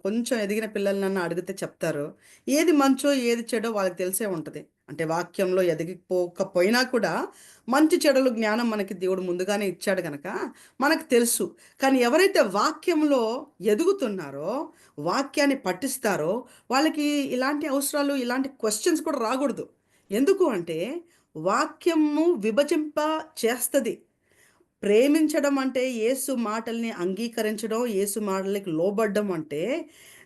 కొంచెం ఎదిగిన పిల్లలనైనా అడిగితే చెప్తారు. ఏది మంచో, ఏది చెడో వాళ్ళకి తెలిసే ఉంటది. అంటే వాక్యంలో ఎదిగిపోకపోయినా కూడా మంచి చెడుల జ్ఞానం మనకి దేవుడు ముందుగానే ఇచ్చాడు గనక మనకు తెలుసు. కానీ ఎవరైతే వాక్యంలో ఎదుగుతున్నారో, వాక్యాన్ని పఠిస్తారో, వాళ్ళకి ఇలాంటి అవసరాలు, ఇలాంటి క్వెషన్స్ కూడా రాకూడదు. ఎందుకు అంటే వాక్యము విభజింప చేస్తది. ప్రేమించడం అంటే యేసు మాటల్ని అంగీకరించడం, యేసు మాటలకి లోబడ్డం అంటే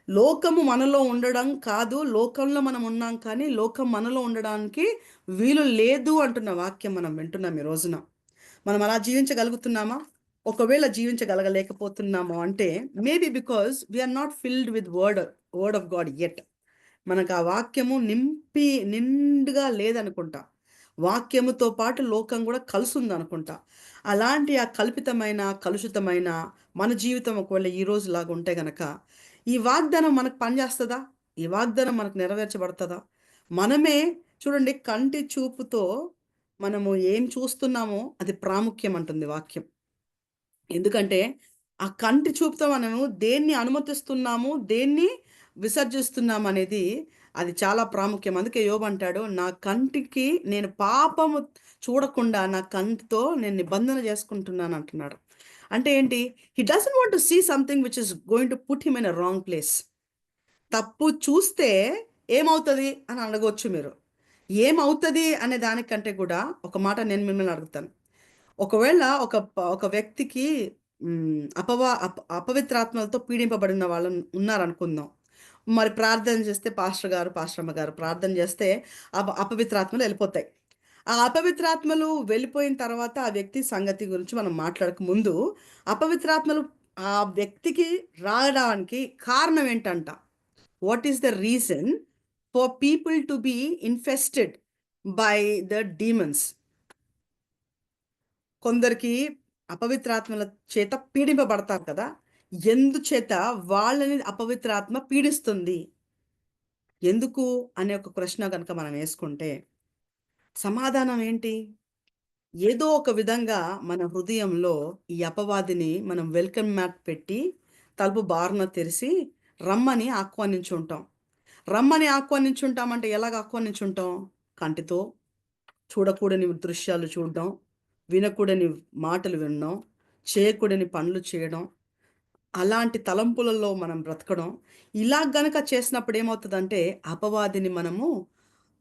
లోకము మనలో ఉండడం కాదు. లోకంలో మనం ఉన్నాం కానీ లోకం మనలో ఉండడానికి వీలు లేదు అంటున్న వాక్యం మనం వింటున్నాం ఈ రోజున. మనం అలా జీవించగలుగుతున్నామా? ఒకవేళ జీవించగలగలేకపోతున్నాము అంటే maybe because we are not filled with word of God yet. మనకు ఆ వాక్యము నిండుగా లేదనుకుంటా. వాక్యముతో పాటు లోకం కూడా కలిసుందనుకుంటా. అలాంటి ఆ కల్పితమైన, కలుషితమైన మన జీవితం ఒకవేళ ఈ రోజులాగా ఉంటే గనక, ఈ వాగ్దానం మనకు పనిచేస్తదా? ఈ వాగ్దానం మనకు నెరవేర్చబడతదా? మనమే చూడండి, కంటి చూపుతో మనము ఏం చూస్తున్నామో అది ప్రాముఖ్యం అంటుంది వాక్యం. ఎందుకంటే, ఆ కంటి చూపుతో మనము దేన్ని అనుమతిస్తున్నాము, దేన్ని విసర్జిస్తున్నామనేది అది చాలా ప్రాముఖ్యం. అందుకే యోబు అంటాడు, నా కంటికి నేను పాపము చూడకుండా నా కంటితో నేను నిబంధన చేసుకుంటున్నాను అంటున్నాడు. అంటే ఏంటి? He doesn't want to see something which is going to put him in a wrong place. తప్పు చూస్తే ఏమవుతది అని అడగొచ్చు మీరు. ఏమవుతది అనే దానికంటే కూడా ఒక మాట నేను మిమ్మల్ని అడుగుతాను. ఒకవేళ ఒక వ్యక్తికి అపవిత్రాత్మలతో పీడింపబడిన వాళ్ళు ఉన్నారనుకుందాం. మరి ప్రార్థన చేస్తే పాస్టరమ్మ గారు ప్రార్థన చేస్తే అపవిత్రాత్మలు వెళ్ళిపోతాయి. ఆ అపవిత్రాత్మలు వెళ్ళిపోయిన తర్వాత ఆ వ్యక్తి సంగతి గురించి మనం మాట్లాడక ముందు, అపవిత్రాత్మలు ఆ వ్యక్తికి రావడానికి కారణం ఏంటంట? What is the reason for people to be infested by the demons? కొందరికి అపవిత్రాత్మల చేత పీడింపబడతారు కదా! ఎందుచేత వాళ్ళని అపవిత్రాత్మ పీడిస్తుంది? ఎందుకు అనే ఒక ప్రశ్న గనుక మనం వేసుకుంటే సమాధానం ఏంటి? ఏదో ఒక విధంగా మన హృదయంలో ఈ అపవాదిని మనం వెల్కమ్ మ్యాట్ పెట్టి తలుపు బారున తెరిసి రమ్మని ఆహ్వానించి ఉంటాం. రమ్మని ఆహ్వానించుంటామంటే ఎలాగ ఆహ్వానించుంటాం? కంటితో చూడకూడని దృశ్యాలు చూడడం, వినకూడని మాటలు వినడం, చేయకూడని పనులు చేయడం, అలాంటి తలంపులలో మనం బ్రతకడం. ఇలా గనక చేసినప్పుడు ఏమవుతుందంటే అపవాదిని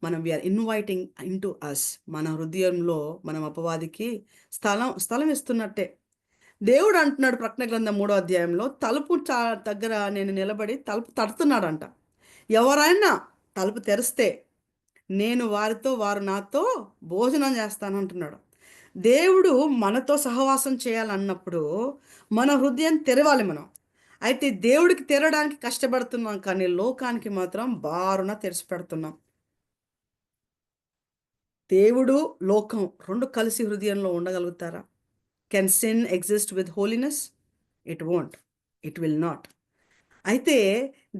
మనం వీఆర్ ఇన్వైటింగ్ ఇంటూ అస్. మన హృదయంలో మనం అపవాదికి స్థలం ఇస్తున్నట్టే. దేవుడు అంటున్నాడు ప్రకటన గ్రంథం 3వ అధ్యాయంలో, తలుపు దగ్గర నేను నిలబడి తలుపు తడుతున్నాడంట. ఎవరైనా తలుపు తెరిస్తే నేను వారితో, వారు నాతో భోజనం చేస్తానంటున్నాడు. దేవుడు మనతో సహవాసం చేయాలన్నప్పుడు మన హృదయం తెరవాలి మనం. అయితే దేవుడికి తెరవడానికి కష్టపడుతున్నాం, కానీ లోకానికి మాత్రం బారున తెరిచి పెడుతున్నాం. దేవుడు, లోకం 2 కలిసి హృదయంలో ఉండగలుగుతారా? Can sin exist with holiness? It won't. It will not. అయితే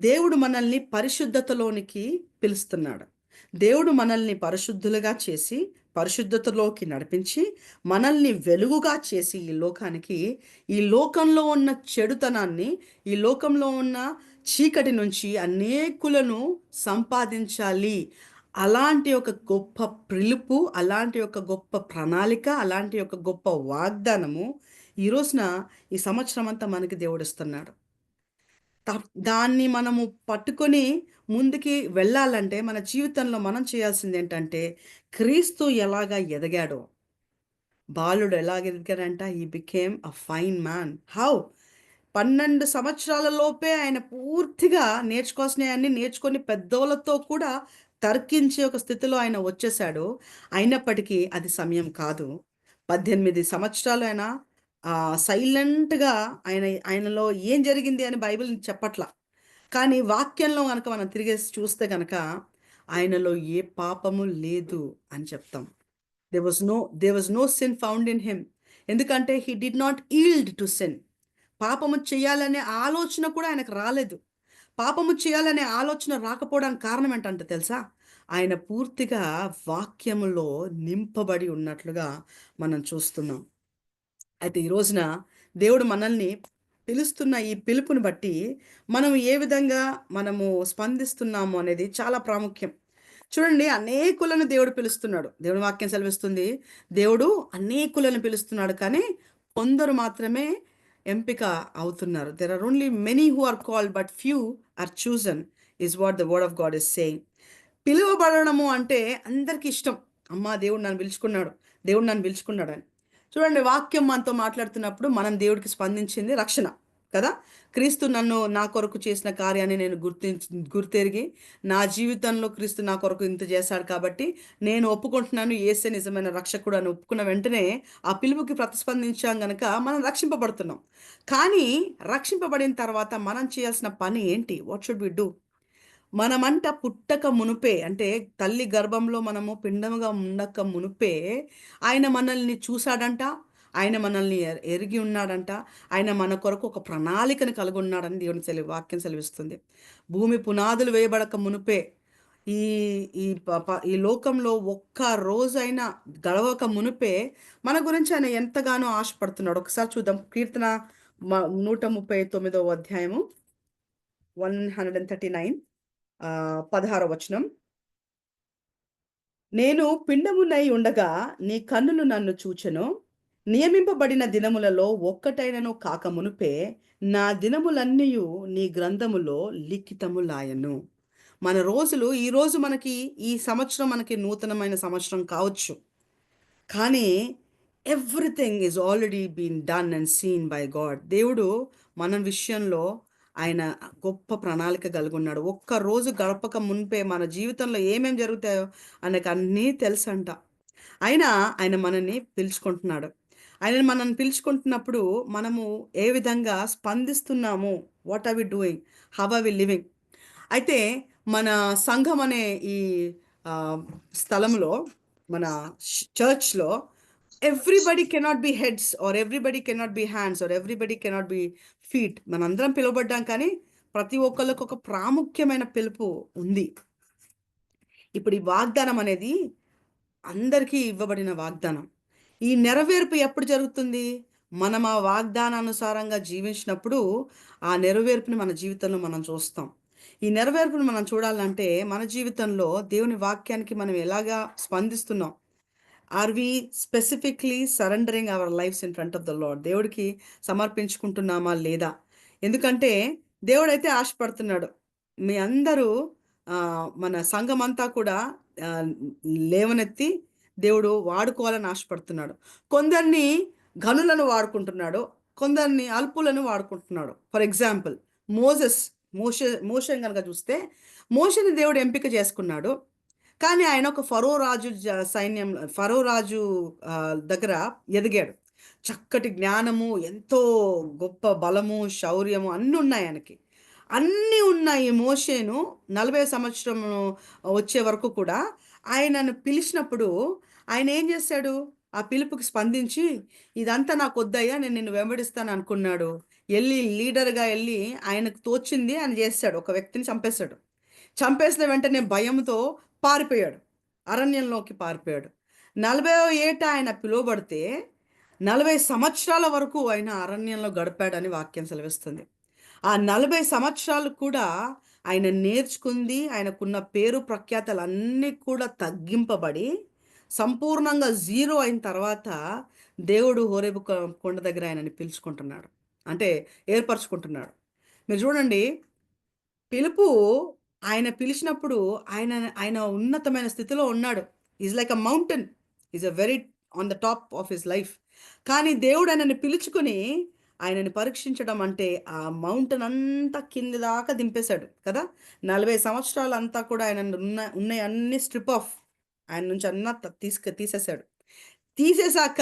దేవుడు మనల్ని పరిశుద్ధతలోనికి పిలుస్తున్నాడు. దేవుడు మనల్ని పరిశుద్ధులుగా చేసి, పరిశుద్ధతలోకి నడిపించి, మనల్ని వెలుగుగా చేసి ఈ లోకంలో ఉన్న చెడుతనాన్ని, ఈ లోకంలో ఉన్న చీకటి నుంచి అనేకులను సంపాదించాలి. అలాంటి ఒక గొప్ప పిలుపు, అలాంటి ఒక గొప్ప ప్రణాళిక, అలాంటి ఒక గొప్ప వాగ్దానము ఈ రోజున ఈ సంవత్సరం అంతా మనకి దేవుడిస్తున్నాడు. దాన్ని మనము పట్టుకొని ముందుకి వెళ్ళాలంటే మన జీవితంలో మనం చేయాల్సింది ఏంటంటే, క్రీస్తు ఎలాగా ఎదిగాడో, బాలుడు ఎలాగ ఎదిగాడంట, he became a fine man. How? 12 సంవత్సరాల లోపే ఆయన పూర్తిగా నేర్చుకోవాల్సినవన్నీ నేర్చుకొని పెద్దోళ్ళతో కూడా తర్కించే ఒక స్థితిలో ఆయన వచ్చేసాడు. అయినప్పటికీ అది సమయం కాదు. 18 సంవత్సరాలు ఆయన సైలెంట్‌గా ఆయనలో ఏం జరిగింది అని బైబిల్ చెప్పట్ల. కానీ వాక్యంలో గనక మనం తిరిగేసి చూస్తే గనక ఆయనలో ఏ పాపము లేదు అని చెప్తాం. There was no sin found in him. ఎందుకంటే he did not yield to sin. పాపము చేయాలనే ఆలోచన కూడా ఆయనకు రాలేదు. పాపము చేయాలనే ఆలోచన రాకపోవడానికి కారణం ఏంటంటే తెలుసా? ఆయన పూర్తిగా వాక్యములో నింపబడి ఉన్నట్లుగా మనం చూస్తున్నాం. అయితే ఈ రోజున దేవుడు మనల్ని పిలుస్తున్న ఈ పిలుపుని బట్టి మనం ఏ విధంగా మనము స్పందిస్తున్నాము అనేది చాలా ప్రాముఖ్యం. చూడండి, అనేకులను దేవుడు పిలుస్తున్నాడు. దేవుని వాక్యం సెలవిస్తుంది, దేవుడు అనేకులను పిలుస్తున్నాడు, కానీ కొందరు మాత్రమే ఎంపిక అవుతున్నారు. There are only many who are called but few are chosen is what the word of God is saying. పిలువబడము అంటే అందరికీ ఇష్టం. అమ్మా, దేవుడు నన్ను పిలుచుకున్నాడు అని. చూడండి, వాక్యం మనతో మాట్లాడుతున్నప్పుడు మనం దేవుడికి స్పందించింది రక్షణ కదా. క్రీస్తు నా కొరకు చేసిన కార్యాన్ని నేను గుర్తెరిగి నా జీవితంలో క్రీస్తు నా కొరకు ఇంత చేశాడు కాబట్టి నేను ఒప్పుకుంటున్నాను, యేసే నిజమైన రక్షకుడు అని ఒప్పుకున్న వెంటనే ఆ పిలుపుకి ప్రతిస్పందించాం గనక మనం రక్షింపబడుతున్నాం. కానీ రక్షింపబడిన తర్వాత మనం చేయాల్సిన పని ఏంటి? What should we do? మనమంట పుట్టక మునుపే, అంటే తల్లి గర్భంలో మనము పిండముగా ఉండక మునుపే ఆయన మనల్ని చూశాడంట. ఆయన మనల్ని ఎరిగి ఉన్నాడంట. ఆయన మన కొరకు ఒక ప్రణాళికను కలిగి ఉన్నాడని దేవుని వాక్యం సెలవిస్తుంది. భూమి పునాదులు వేయబడక మునుపే, ఈ ఈ ఈ లోకంలో ఒక్క రోజైనా గడవక మునుపే మన గురించి ఆయన ఎంతగానో ఆశపడుతున్నాడు. ఒకసారి చూద్దాం. కీర్తన 139వ అధ్యాయము 139 16వ వచనం. నేను పిండమునై ఉండగా నీ కన్నులు నన్ను చూచెను. నియమింపబడిన దినములలో ఒక్కటైనను కాక మునుపే నా దినములన్నీయు నీ గ్రంథములో లిఖితములాయను. మన రోజులు, ఈరోజు మనకి ఈ సంవత్సరం మనకి నూతనమైన సంవత్సరం కావచ్చు, కానీ everything is already been done and seen by God. దేవుడు మన విషయంలో ఆయన గొప్ప ప్రణాళిక కలిగి ఉన్నాడు. ఒక్క రోజు గడపక మునిపే మన జీవితంలో ఏమేం జరుగుతాయో ఆయనకు అన్నీ తెలుసంట. ఆయన మనల్ని పిలుచుకుంటున్నాడు. మనల్ని పిలుచుకుంటున్నప్పుడు మనము ఏ విధంగా స్పందిస్తున్నాము? What are we doing? How are we living? అయితే మన సంఘం అనే ఈ స్థలంలో, మన చర్చ్లో everybody cannot be heads or everybody cannot be hands or everybody cannot be feet. మనందరం పిలువబడ్డాం, కానీ ప్రతి ఒక్కళ్ళకు ఒక ప్రాముఖ్యమైన పిలుపు ఉంది. ఇప్పుడు ఈ వాగ్దానం అనేది అందరికీ ఇవ్వబడిన వాగ్దానం. ఈ నెరవేర్పు ఎప్పుడు జరుగుతుంది? మనం ఆ వాగ్దానానుసారంగా జీవించినప్పుడు ఆ నెరవేర్పుని మన జీవితంలో మనం చూస్తాం. ఈ నెరవేర్పును మనం చూడాలంటే మన జీవితంలో దేవుని వాక్యానికి మనం ఎలాగా స్పందిస్తున్నాం? Are we specifically surrendering our lives in front of the Lord? దేవుడికి సమర్పించుకుంటున్నామా లేదా? ఎందుకంటే దేవుడైతే ఆశపడుతున్నాడు, మీ అందరూ మన సంఘం అంతా కూడా ఆ, లేవనెత్తి దేవుడు వాడుకోవాలని ఆశపడుతున్నాడు. కొందరిని ఘనులను వాడుకుంటున్నాడు, కొందరిని అల్పులను వాడుకుంటున్నాడు. ఫర్ ఎగ్జాంపుల్ మోసెస్, మోషే కనుక చూస్తే, మోషేని దేవుడు ఎంపిక చేసుకున్నాడు. కానీ ఆయన ఒక ఫరో రాజు సైన్యం, ఫరో రాజు దగ్గర ఎదిగాడు. చక్కటి జ్ఞానము, ఎంతో గొప్ప బలము, శౌర్యము అన్నీ ఉన్నాయి ఆయనకి. అన్నీ ఉన్న ఈ మోషేను 40 సంవత్సరం వచ్చే వరకు కూడా ఆయనను పిలిచినప్పుడు ఆయన ఏం చేశాడు? ఆ పిలుపుకి స్పందించి, ఇదంతా నాకు వద్దయ్యా, నేను నిన్ను వెంబడిస్తాను అనుకున్నాడు. లీడర్గా వెళ్ళి ఆయనకు తోచింది ఆయన చేశాడు, ఒక వ్యక్తిని చంపేశాడు. చంపేసిన వెంటనే భయంతో పారిపోయాడు, అరణ్యంలోకి పారిపోయాడు. 40వ ఏట ఆయన పిలువబడితే 40 సంవత్సరాల వరకు ఆయన అరణ్యంలో గడిపాడని వాక్యం సెలవిస్తుంది. ఆ 40 సంవత్సరాలు కూడా ఆయన నేర్చుకుంది, ఆయనకున్న పేరు ప్రఖ్యాతలు అన్నీ కూడా తగ్గింపబడి సంపూర్ణంగా జీరో అయిన తర్వాత దేవుడు హోరేబు కొండ దగ్గర ఆయనని పిలుచుకుంటున్నాడు, అంటే ఏర్పరచుకుంటున్నాడు. మీరు చూడండి, పిలుపు ఆయన పిలిచినప్పుడు ఆయన ఆయన ఉన్నతమైన స్థితిలో ఉన్నాడు. Is like a mountain, is a very on the top of his life. కానీ దేవుడు ఆయనని పిలుచుకుని ఆయనని పరీక్షించడం అంటే ఆ మౌంటైన్ అంతా కింది దాకా దింపేశాడు కదా. 40 సంవత్సరాలు అంతా కూడా ఆయన ఉన్నాయి అన్ని స్ట్రిప్ ఆఫ్ ఆయన నుంచి అన్నా తీసేశాడు. తీసేశాక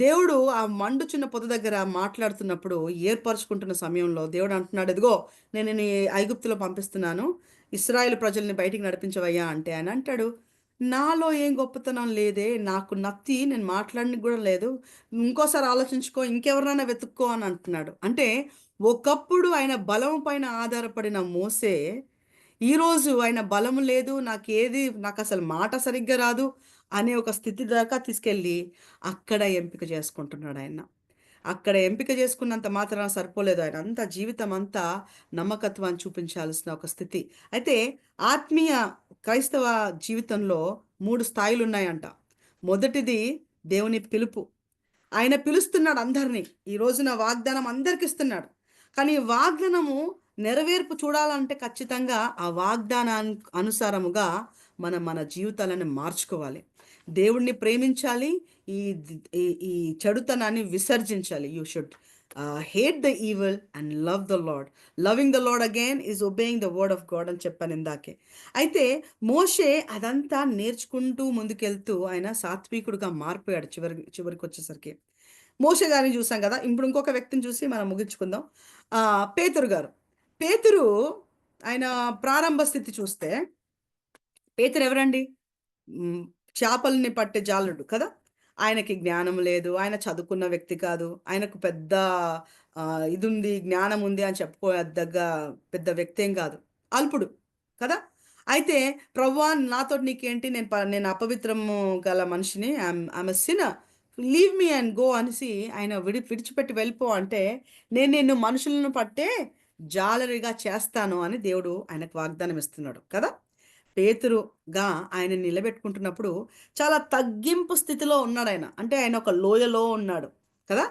దేవుడు ఆ మండుచున్న పొద దగ్గర మాట్లాడుతున్నప్పుడు, ఏర్పరచుకుంటున్న సమయంలో దేవుడు అంటున్నాడు, ఇదిగో నేను నీ ఐగుప్తులో పంపిస్తున్నాను, ఇశ్రాయేలు ప్రజల్ని బయటికి నడిపించవయ్యా అంటే ఆయన అంటాడు, నాలో ఏం గొప్పతనం లేదే, నాకు నత్తి, నేను మాట్లాడడానికి కూడా లేదు, ఇంకోసారి ఆలోచించుకో, ఇంకెవరినైనా వెతుక్కో అని అంటున్నాడు. అంటే ఒకప్పుడు ఆయన బలం పైన ఆధారపడిన మోసే ఈరోజు ఆయన బలం లేదు, నాకు అసలు మాట సరిగ్గా రాదు అనే ఒక స్థితి దాకా తీసుకెళ్ళి అక్కడ ఎంపిక చేసుకుంటున్నాడు ఆయన. అక్కడ ఎంపిక చేసుకున్నంత మాత్రాన సరిపోలేదు, ఆయన అంతా జీవితం అంతా నమ్మకత్వాన్ని చూపించాల్సిన ఒక స్థితి. అయితే ఆత్మీయ క్రైస్తవ జీవితంలో 3 స్థాయిలు ఉన్నాయంట. మొదటిది దేవుని పిలుపు. ఆయన పిలుస్తున్నాడు అందరినీ. ఈ రోజున వాగ్దానం అందరికి ఇస్తున్నాడు. కానీ ఈ వాగ్దానము నెరవేర్పు చూడాలంటే ఖచ్చితంగా ఆ అనుసారముగా మన జీవితాలను మార్చుకోవాలి. దేవుణ్ణి ప్రేమించాలి, ఈ ఈ ఈ చెడుతనాన్ని విసర్జించాలి. You should hate the evil and love the Lord. Loving the Lord again is obeying the word of God అని చెప్పాను ఇందాకే. అయితే మోషే అదంతా నేర్చుకుంటూ ముందుకెళ్తూ ఆయన సాత్వికుడుగా మారిపోయాడు. చివరికి వచ్చేసరికి మోషే గారిని చూసాం కదా. ఇప్పుడు ఇంకొక వ్యక్తిని చూసి మనం ముగించుకుందాం. పేతురు గారు. పేతురు ఆయన ప్రారంభ స్థితి చూస్తే, పేతురు ఎవరండి? చేపల్ని పట్టే జాలుడు కదా. ఆయనకి జ్ఞానం లేదు, ఆయన చదువుకున్న వ్యక్తి కాదు, ఆయనకు పెద్ద ఇది ఉంది, జ్ఞానం ఉంది అని చెప్పుకోదగ్గ పెద్ద వ్యక్తి ఏం కాదు, అల్పుడు కదా. అయితే ప్రభువా, నాతో నీకేంటి, నేను అపవిత్రము గల మనిషిని, I'm a sinner, leave me and go అనేసి ఆయన విడిచిపెట్టి వెళ్ళిపో అంటే, నేను నిన్ను మనుషులను పట్టే జాలరిగా చేస్తాను అని దేవుడు ఆయనకు వాగ్దానం ఇస్తున్నాడు కదా. పేతురుగా ఆయన నిలబెట్టుకుంటున్నప్పుడు చాలా తగ్గింపు స్థితిలో ఉన్నాడు ఆయన. అంటే ఆయన ఒక లోయలో ఉన్నాడు కదా.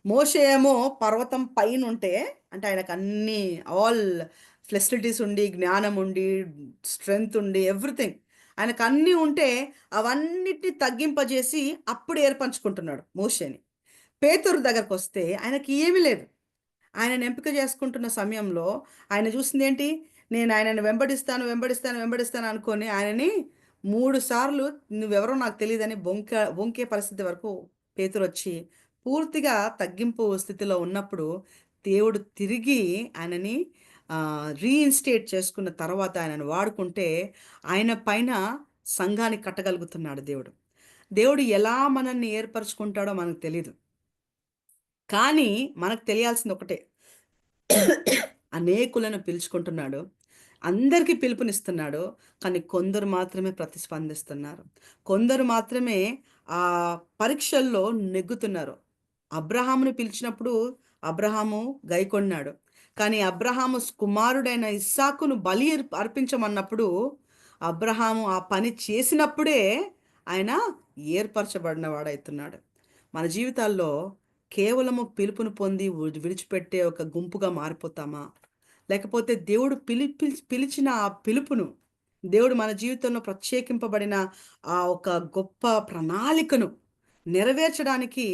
మోషే ఏమో పర్వతం పైన ఉంటే, అంటే ఆయనకు అన్ని ఆల్ ఫెసిలిటీస్ ఉండి, జ్ఞానం ఉండి, స్ట్రెంగ్త్ ఉండి, ఎవ్రీథింగ్ ఆయనకు అన్నీ ఉంటే అవన్నిటిని తగ్గింపజేసి అప్పుడు ఏర్పరచుకుంటున్నాడు మోషేని. పేతురు దగ్గరకు వస్తే ఆయనకి ఏమీ లేదు. ఆయనను ఎంపిక చేసుకుంటున్న సమయంలో ఆయన చూసింది ఏంటి? నేను ఆయనను వెంబడిస్తాను అనుకొని ఆయనని 3 సార్లు నువ్వెవరో నాకు తెలియదని బొంకే పరిస్థితి వరకు పేతురు వచ్చి పూర్తిగా తగ్గింపు స్థితిలో ఉన్నప్పుడు దేవుడు తిరిగి ఆయనని రీఇన్స్టేట్ చేసుకున్న తర్వాత ఆయనను వాడుకుంటే ఆయన పైన సంఘాన్ని కట్టగలుగుతున్నాడు దేవుడు. దేవుడు ఎలా మనల్ని ఏర్పరచుకుంటాడో మనకు తెలియదు, కానీ మనకు తెలియాల్సింది ఒకటే, అనేకులను పిలుచుకుంటున్నాడు, అందరికీ పిలుపునిస్తున్నాడు. కానీ కొందరు మాత్రమే ప్రతిస్పందిస్తున్నారు, కొందరు మాత్రమే ఆ పరీక్షల్లో నెగ్గుతున్నారు. అబ్రహాముని పిలిచినప్పుడు అబ్రహాము గైకొన్నాడు, కానీ అబ్రహాము కుమారుడైన ఇస్సాకును బలి అర్పించమన్నప్పుడు అబ్రహాము ఆ పని చేసినప్పుడే ఆయన ఏర్పరచబడిన వాడవుతున్నాడు. మన జీవితాల్లో కేవలము పిలుపును పొంది విడిచిపెట్టే ఒక గుంపుగా మారిపోతామా? లేకపోతే దేవుడు పిలిచిన ఆ పిలుపును, దేవుడు మన జీవితంలో ప్రత్యేకింపబడిన ఆ ఒక గొప్ప ప్రణాళికను నెరవేర్చడానికి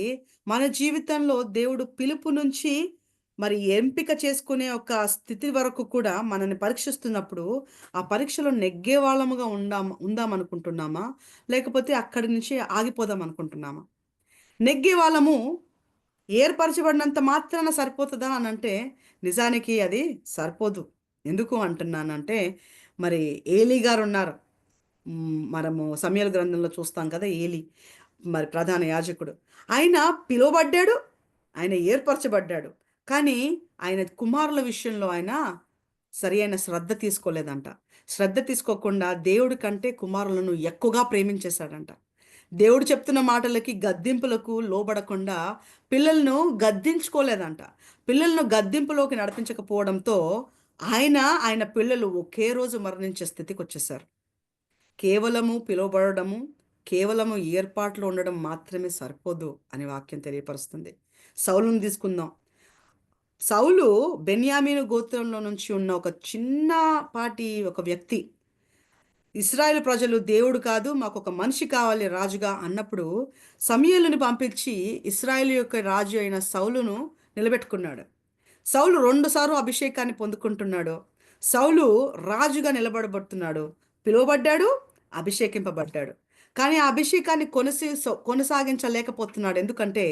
మన జీవితంలో దేవుడు పిలుపు నుంచి మరి ఎంపిక చేసుకునే ఒక స్థితి వరకు కూడా మనల్ని పరీక్షిస్తున్నప్పుడు ఆ పరీక్షలో నెగ్గే వాళ్ళముగా ఉందామనుకుంటున్నామా? లేకపోతే అక్కడి నుంచి ఆగిపోదాం అనుకుంటున్నామా? నెగ్గే వాళ్ళము ఏర్పరచబడినంత మాత్రాన సరిపోతుందా అని అంటే నిజానికి అది సరిపోదు. ఎందుకు అంటున్నానంటే మరి ఏలీ గారు ఉన్నారు. మనము సమూయేలు గ్రంథంలో చూస్తాం కదా, ఏలీ మరి ప్రధాన యాజకుడు. ఆయన పిలువబడ్డాడు, ఆయన ఏర్పరచబడ్డాడు. కానీ ఆయన కుమారుల విషయంలో ఆయన సరి అయిన శ్రద్ధ తీసుకోలేదంట. శ్రద్ధ తీసుకోకుండా దేవుడి కంటే కుమారులను ఎక్కువగా ప్రేమించేశాడంట. దేవుడు చెప్తున్న మాటలకి గద్దింపులకు లోబడకుండా పిల్లలను గద్దించుకోలేదంట. పిల్లలను గద్దింపులోకి నడిపించకపోవడంతో ఆయన పిల్లలు ఒకే రోజు మరణించే స్థితికి వచ్చేసారు. కేవలము పిలువబడము, కేవలము ఏర్పాట్లో ఉండడం మాత్రమే సరిపోదు అని వాక్యం తెలియపరుస్తుంది. సౌలును తీసుకుందాం. సౌలు బెన్యామీను గోత్రంలో నుంచి ఉన్న ఒక చిన్నపాటి ఒక వ్యక్తి. ఇశ్రాయేలు ప్రజలు దేవుడు కాదు, మాకు ఒక మనిషి కావాలి రాజుగా అన్నప్పుడు సమూయేలుని పంపించి ఇశ్రాయేలు యొక్క రాజు అయిన సౌలును నిలబెట్టుకున్నాడు. సౌలు 2 సార్లు అభిషేకాన్ని పొందుకుంటున్నాడు. సౌలు రాజుగా నిలబడబడుతున్నాడు, పిలువబడ్డాడు, అభిషేకింపబడ్డాడు. కానీ ఆ అభిషేకాన్ని కొనసాగించలేకపోతున్నాడు. ఎందుకంటే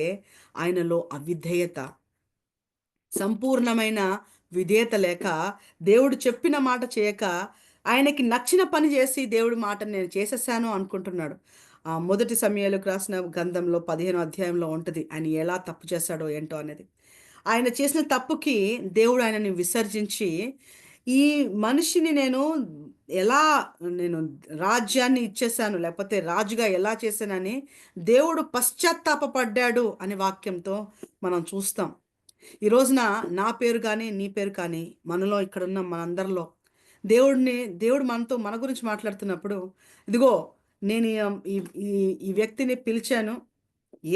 ఆయనలో అవిధేయత, సంపూర్ణమైన విధేయత లేక, దేవుడు చెప్పిన మాట చేయక, ఆయనకి నచ్చిన పని చేసి దేవుడి మాట నేను చేసేసాను అనుకుంటున్నాడు. మొదటి సమూయేలుకు రాసిన గ్రంథంలో 15వ అధ్యాయంలో ఉంటుంది ఆయన ఎలా తప్పు చేశాడో ఏంటో అనేది. ఆయన చేసిన తప్పుకి దేవుడు ఆయనని విసర్జించి, ఈ మనిషిని నేను రాజ్యాన్ని ఇచ్చేసాను, లేకపోతే రాజుగా ఎలా చేశానని దేవుడు పశ్చాత్తాపపడ్డాడు అనే వాక్యంతో మనం చూస్తాం. ఈ రోజున నా పేరు కానీ నీ పేరు కానీ మనలో ఇక్కడున్న మనందరిలో దేవుడు మన గురించి మాట్లాడుతున్నప్పుడు, ఇదిగో నేను ఈ వ్యక్తిని పిలిచాను,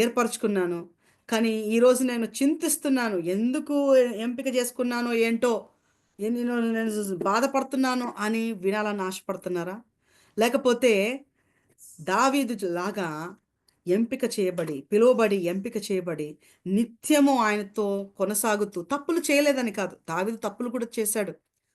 ఏర్పరచుకున్నాను, కానీ ఈరోజు నేను చింతిస్తున్నాను, ఎందుకు ఎంపిక చేసుకున్నానో ఏంటో, నేను బాధపడుతున్నాను అని వినాలని ఆశపడుతున్నారా? లేకపోతే దావీదు లాగా పిలువబడి ఎంపిక చేయబడి నిత్యము ఆయనతో కొనసాగుతూ, తప్పులు చేయలేదని కాదు, దావీదు తప్పులు కూడా చేశాడు,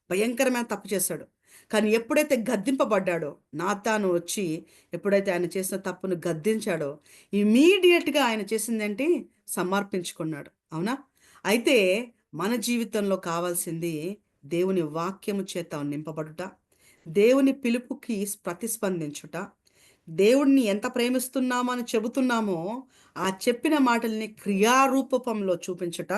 భయంకరమైన తప్పు చేశాడు. కానీ ఎప్పుడైతే గద్దింపబడ్డాడో, నాతాను వచ్చి ఎప్పుడైతే ఆయన చేసిన తప్పును గద్దించాడో, ఇమీడియట్గా ఆయన చేసిందేంటి? సమర్పించుకున్నాడు. అవునా? అయితే మన జీవితంలో కావాల్సింది దేవుని వాక్యము చేత నింపబడుట, దేవుని పిలుపుకి ప్రతిస్పందించుట, దేవుడిని ఎంత ప్రేమిస్తున్నామో అని చెబుతున్నామో ఆ చెప్పిన మాటల్ని క్రియారూపంలో చూపించుట,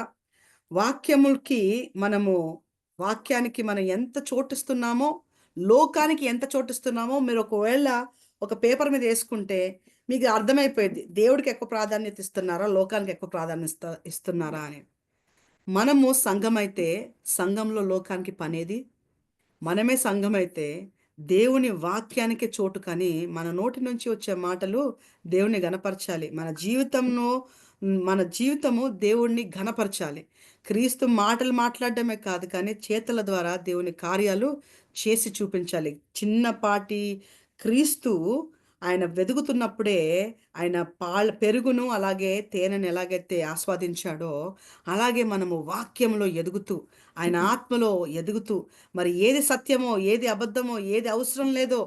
వాక్యానికి మనం ఎంత చోటిస్తున్నామో, లోకానికి ఎంత చోటిస్తున్నామో మీరు ఒకవేళ ఒక పేపర్ మీద వేసుకుంటే మీకు అర్థమైపోయింది, దేవుడికి ఎక్కువ ప్రాధాన్యత ఇస్తున్నారా, లోకానికి ఎక్కువ ప్రాధాన్యత ఇస్తున్నారా అని. మనము సంఘమైతే సంఘంలో లోకానికి పనేది? మనమే సంఘమైతే దేవుని వాక్యానికి చోటు. కానీ మన నోటి నుంచి వచ్చే మాటలు దేవుని గణపరచాలి. మన జీవితము దేవుణ్ణి ఘనపరచాలి. క్రీస్తు మాటలు మాట్లాడడమే కాదు, కానీ చేతల ద్వారా దేవుని కార్యాలు చేసి చూపించాలి. చిన్నపాటి క్రీస్తు ఆయన వెదుగుతున్నప్పుడే ఆయన పెరుగును అలాగే తేనెను ఎలాగైతే ఆస్వాదించాడో, అలాగే మనము వాక్యంలో ఎదుగుతూ, ఆయన ఆత్మలో ఎదుగుతూ, మరి ఏది సత్యమో, ఏది అబద్ధమో, ఏది అవసరం లేదో,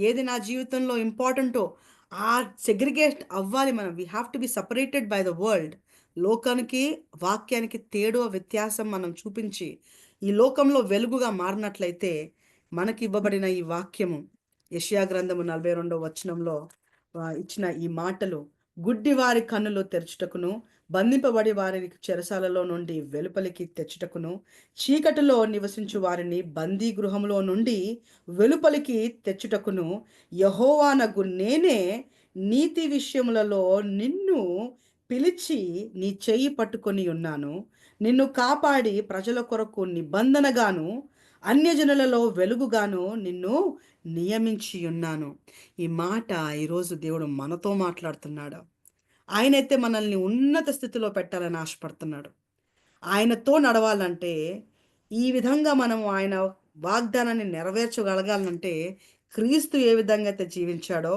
ఏది నా జీవితంలో ఇంపార్టెంటో ఆ సెగ్రిగేట్ అవ్వాలి. మనం we have to be separated by the world. లోకానికి వాక్యానికి వ్యత్యాసం మనం చూపించి ఈ లోకంలో వెలుగుగా మారినట్లయితే మనకి ఇవ్వబడిన ఈ వాక్యము యెషయా గ్రంథము 42వ వచనంలో ఇచ్చిన ఈ మాటలు, గుడ్డి వారి కన్నులు తెరచుటకును, బంధింపబడి వారిని చెరసాలలో నుండి వెలుపలికి తెచ్చుటకును, చీకటిలో నివసించు వారిని బందీ గృహంలో నుండి వెలుపలికి తెచ్చుటకును, యెహోవానగు నేనే నీతి విషయములలో నిన్ను పిలిచి నీ చెయ్యి పట్టుకొని ఉన్నాను, నిన్ను కాపాడి ప్రజల కొరకు నిబంధనగాను అన్యజనులలో వెలుగుగాను నిన్ను నియమించి ఉన్నాను. ఈ మాట ఈరోజు దేవుడు మనతో మాట్లాడుతున్నాడు. ఆయనైతే మనల్ని ఉన్నత స్థితిలో పెట్టాలని ఆశపడుతున్నాడు. ఆయనతో నడవాలంటే ఈ విధంగా మనం ఆయన వాగ్దానాన్ని నెరవేర్చగలగాలంటే క్రీస్తు ఏ విధంగా అయితే జీవించాడో,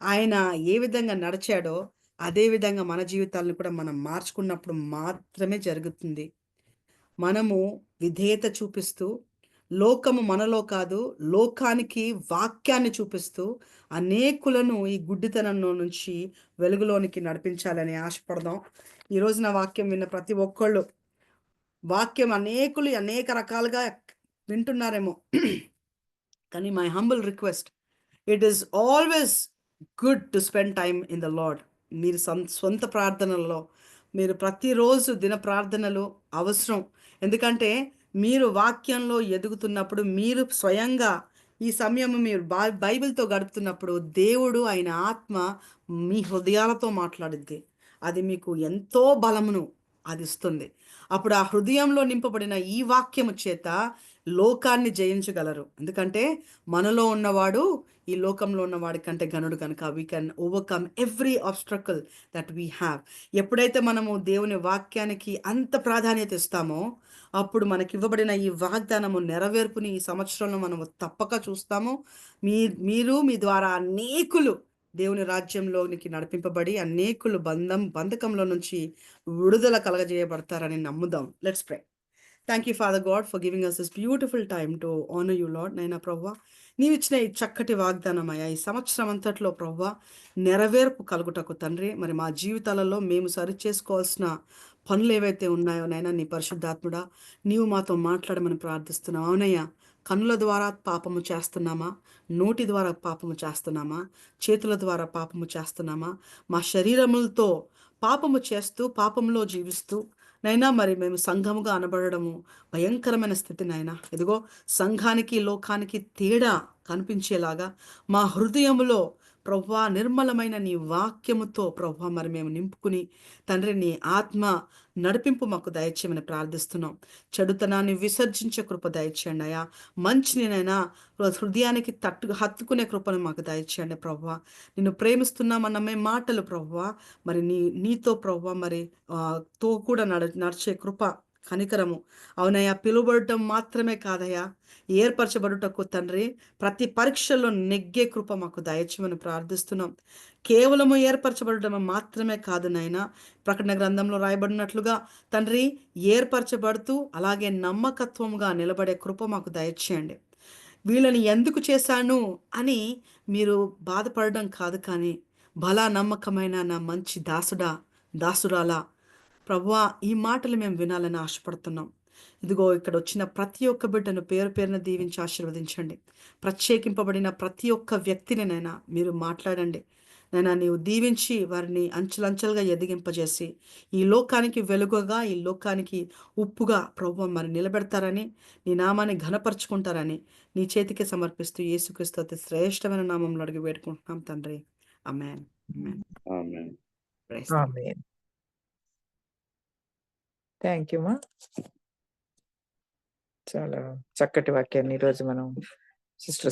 ఆయన ఏ విధంగా నడిచాడో అదే విధంగా మన జీవితాలను కూడా మనం మార్చుకున్నప్పుడు మాత్రమే జరుగుతుంది. మనము విధేయత చూపిస్తూ, లోకము మనలో కాదు, లోకానికి వాక్యాన్ని చూపిస్తూ అనేకులను ఈ గుడ్డితనంలో నుంచి వెలుగులోనికి నడిపించాలని ఆశపడదాం. ఈరోజు నా వాక్యం విన్న ప్రతి ఒక్కళ్ళు వాక్యం అనేకులు అనేక రకాలుగా వింటున్నారేమో. కానీ my humble request, it is always good to spend time in the lord. మీరు సొంత ప్రార్థనల్లో మీరు ప్రతిరోజు దిన ప్రార్థనలు అవసరం. ఎందుకంటే మీరు వాక్యంలో ఎదుగుతున్నప్పుడు, మీరు స్వయంగా ఈ సమయం మీరు బైబిల్తో గడుపుతున్నప్పుడు దేవుడు ఆయన ఆత్మ మీ హృదయాలతో మాట్లాడిద్ది. అది మీకు ఎంతో బలమును అది ఇస్తుంది. అప్పుడు ఆ హృదయంలో నింపబడిన ఈ వాక్యము చేత లోకాన్ని జయించగలరు. ఎందుకంటే మనలో ఉన్నవాడు ఈ లోకంలో ఉన్నవాడి కంటే గనుడు కనుక we can overcome every obstacle that we have. ఎప్పుడైతే మనము దేవుని వాక్యానికి అంత ప్రాధాన్యత ఇస్తామో అప్పుడు మనకి ఇవ్వబడిన ఈ వాగ్దానము నెరవేర్పుని ఈ సంవత్సరంలో మనము తప్పక చూస్తాము. మీరు మీ ద్వారా అనేకులు దేవుని రాజ్యంలోనికి నడిపింపబడి అనేకులు బంధకంలో నుంచి విడుదల కలగజేయబడతారని నమ్ముదాం. Let's pray. Thank you Father God for giving us this beautiful time to honour you Lord. నైనా ప్రభువా, నీవు ఇచ్చిన ఈ చక్కటి వాగ్దానం అయ్యా, ఈ సంవత్సరం అంతట్లో ప్రభువా నెరవేర్పు కలుగుటకు తండ్రి, మరి మా జీవితాలలో మేము సరి చేసుకోవాల్సిన పనులు ఏవైతే ఉన్నాయో నైనా నీ పరిశుద్ధాత్ముడా నీవు మాతో మాట్లాడమని ప్రార్థిస్తున్నావు. అవునయ్యా, కన్నుల ద్వారా పాపము చేస్తున్నామా, నోటి ద్వారా పాపము చేస్తున్నామా, చేతుల ద్వారా పాపము చేస్తున్నామా, మా శరీరములతో పాపము చేస్తూ పాపంలో జీవిస్తూ నైనా మరి మేము సంఘముగా అనబడము భయంకరమైన స్థితి నైనా. ఇదిగో సంఘానికి లోకానికి తేడా కనిపించేలాగా మా హృదయములో ప్రభువా నిర్మలమైన నీ వాక్యముతో ప్రభువా మరి మేము నింపుకుని తండ్రి నీ ఆత్మ నడిపింపు మాకు దయచేయమని ప్రార్థిస్తున్నాం. చెడుతనాన్ని విసర్జించే కృప దయచేయండి అయ్యా. మంచినైనా హృదయానికి హత్తుకునే కృపను మాకు దయచేయండి ప్రభువా. నిన్ను ప్రేమిస్తున్నామన్న మేము మాటలు ప్రభువా మరి నీతో ప్రభువా మరి తో కూడా నడిచే కృప కనికరము అవునయ్యా. పిలువబడటం మాత్రమే కాదయ్యా, ఏర్పరచబడుటకు తండ్రి ప్రతి పరీక్షల్లో నెగ్గే కృప మాకు దయచేయమని ప్రార్థిస్తున్నాం. కేవలము ఏర్పరచబడటం మాత్రమే కాదు నాయనా, ప్రకటన గ్రంథంలో రాయబడినట్లుగా తండ్రి ఏర్పరచబడుతూ అలాగే నమ్మకత్వముగా నిలబడే కృప మాకు దయచేయండి. వీళ్ళని ఎందుకు చేశాను అని మీరు బాధపడడం కాదు, కానీ బలా నమ్మకమైన నా మంచి దాసురాలా ప్రభువా ఈ మాటలు మేము వినాలని ఆశపడుతున్నాం. ఇదిగో ఇక్కడ వచ్చిన ప్రతి ఒక్క బిడ్డను పేరు పేరున దీవించి ఆశీర్వదించండి. ప్రత్యేకింపబడిన ప్రతి ఒక్క వ్యక్తినినైనా మీరు మాట్లాడండి నైనా. నీవు దీవించి వారిని అంచెలంచెలుగా ఎదిగింపజేసి ఈ లోకానికి వెలుగుగా, ఈ లోకానికి ఉప్పుగా ప్రభువా మరి నిలబెడతారని, నీ నామాన్ని ఘనపరుచుకుంటారని నీ చేతికి సమర్పిస్తూ యేసుక్రీస్తు అతి శ్రేష్టమైన నామంలో అడిగి వేడుకుంటున్నాం తండ్రి. Amen. Amen. Praise the Lord.
Thank you ma'am. చాలా చక్కటి వాక్యాన్ని ఈరోజు మనం సిస్టర్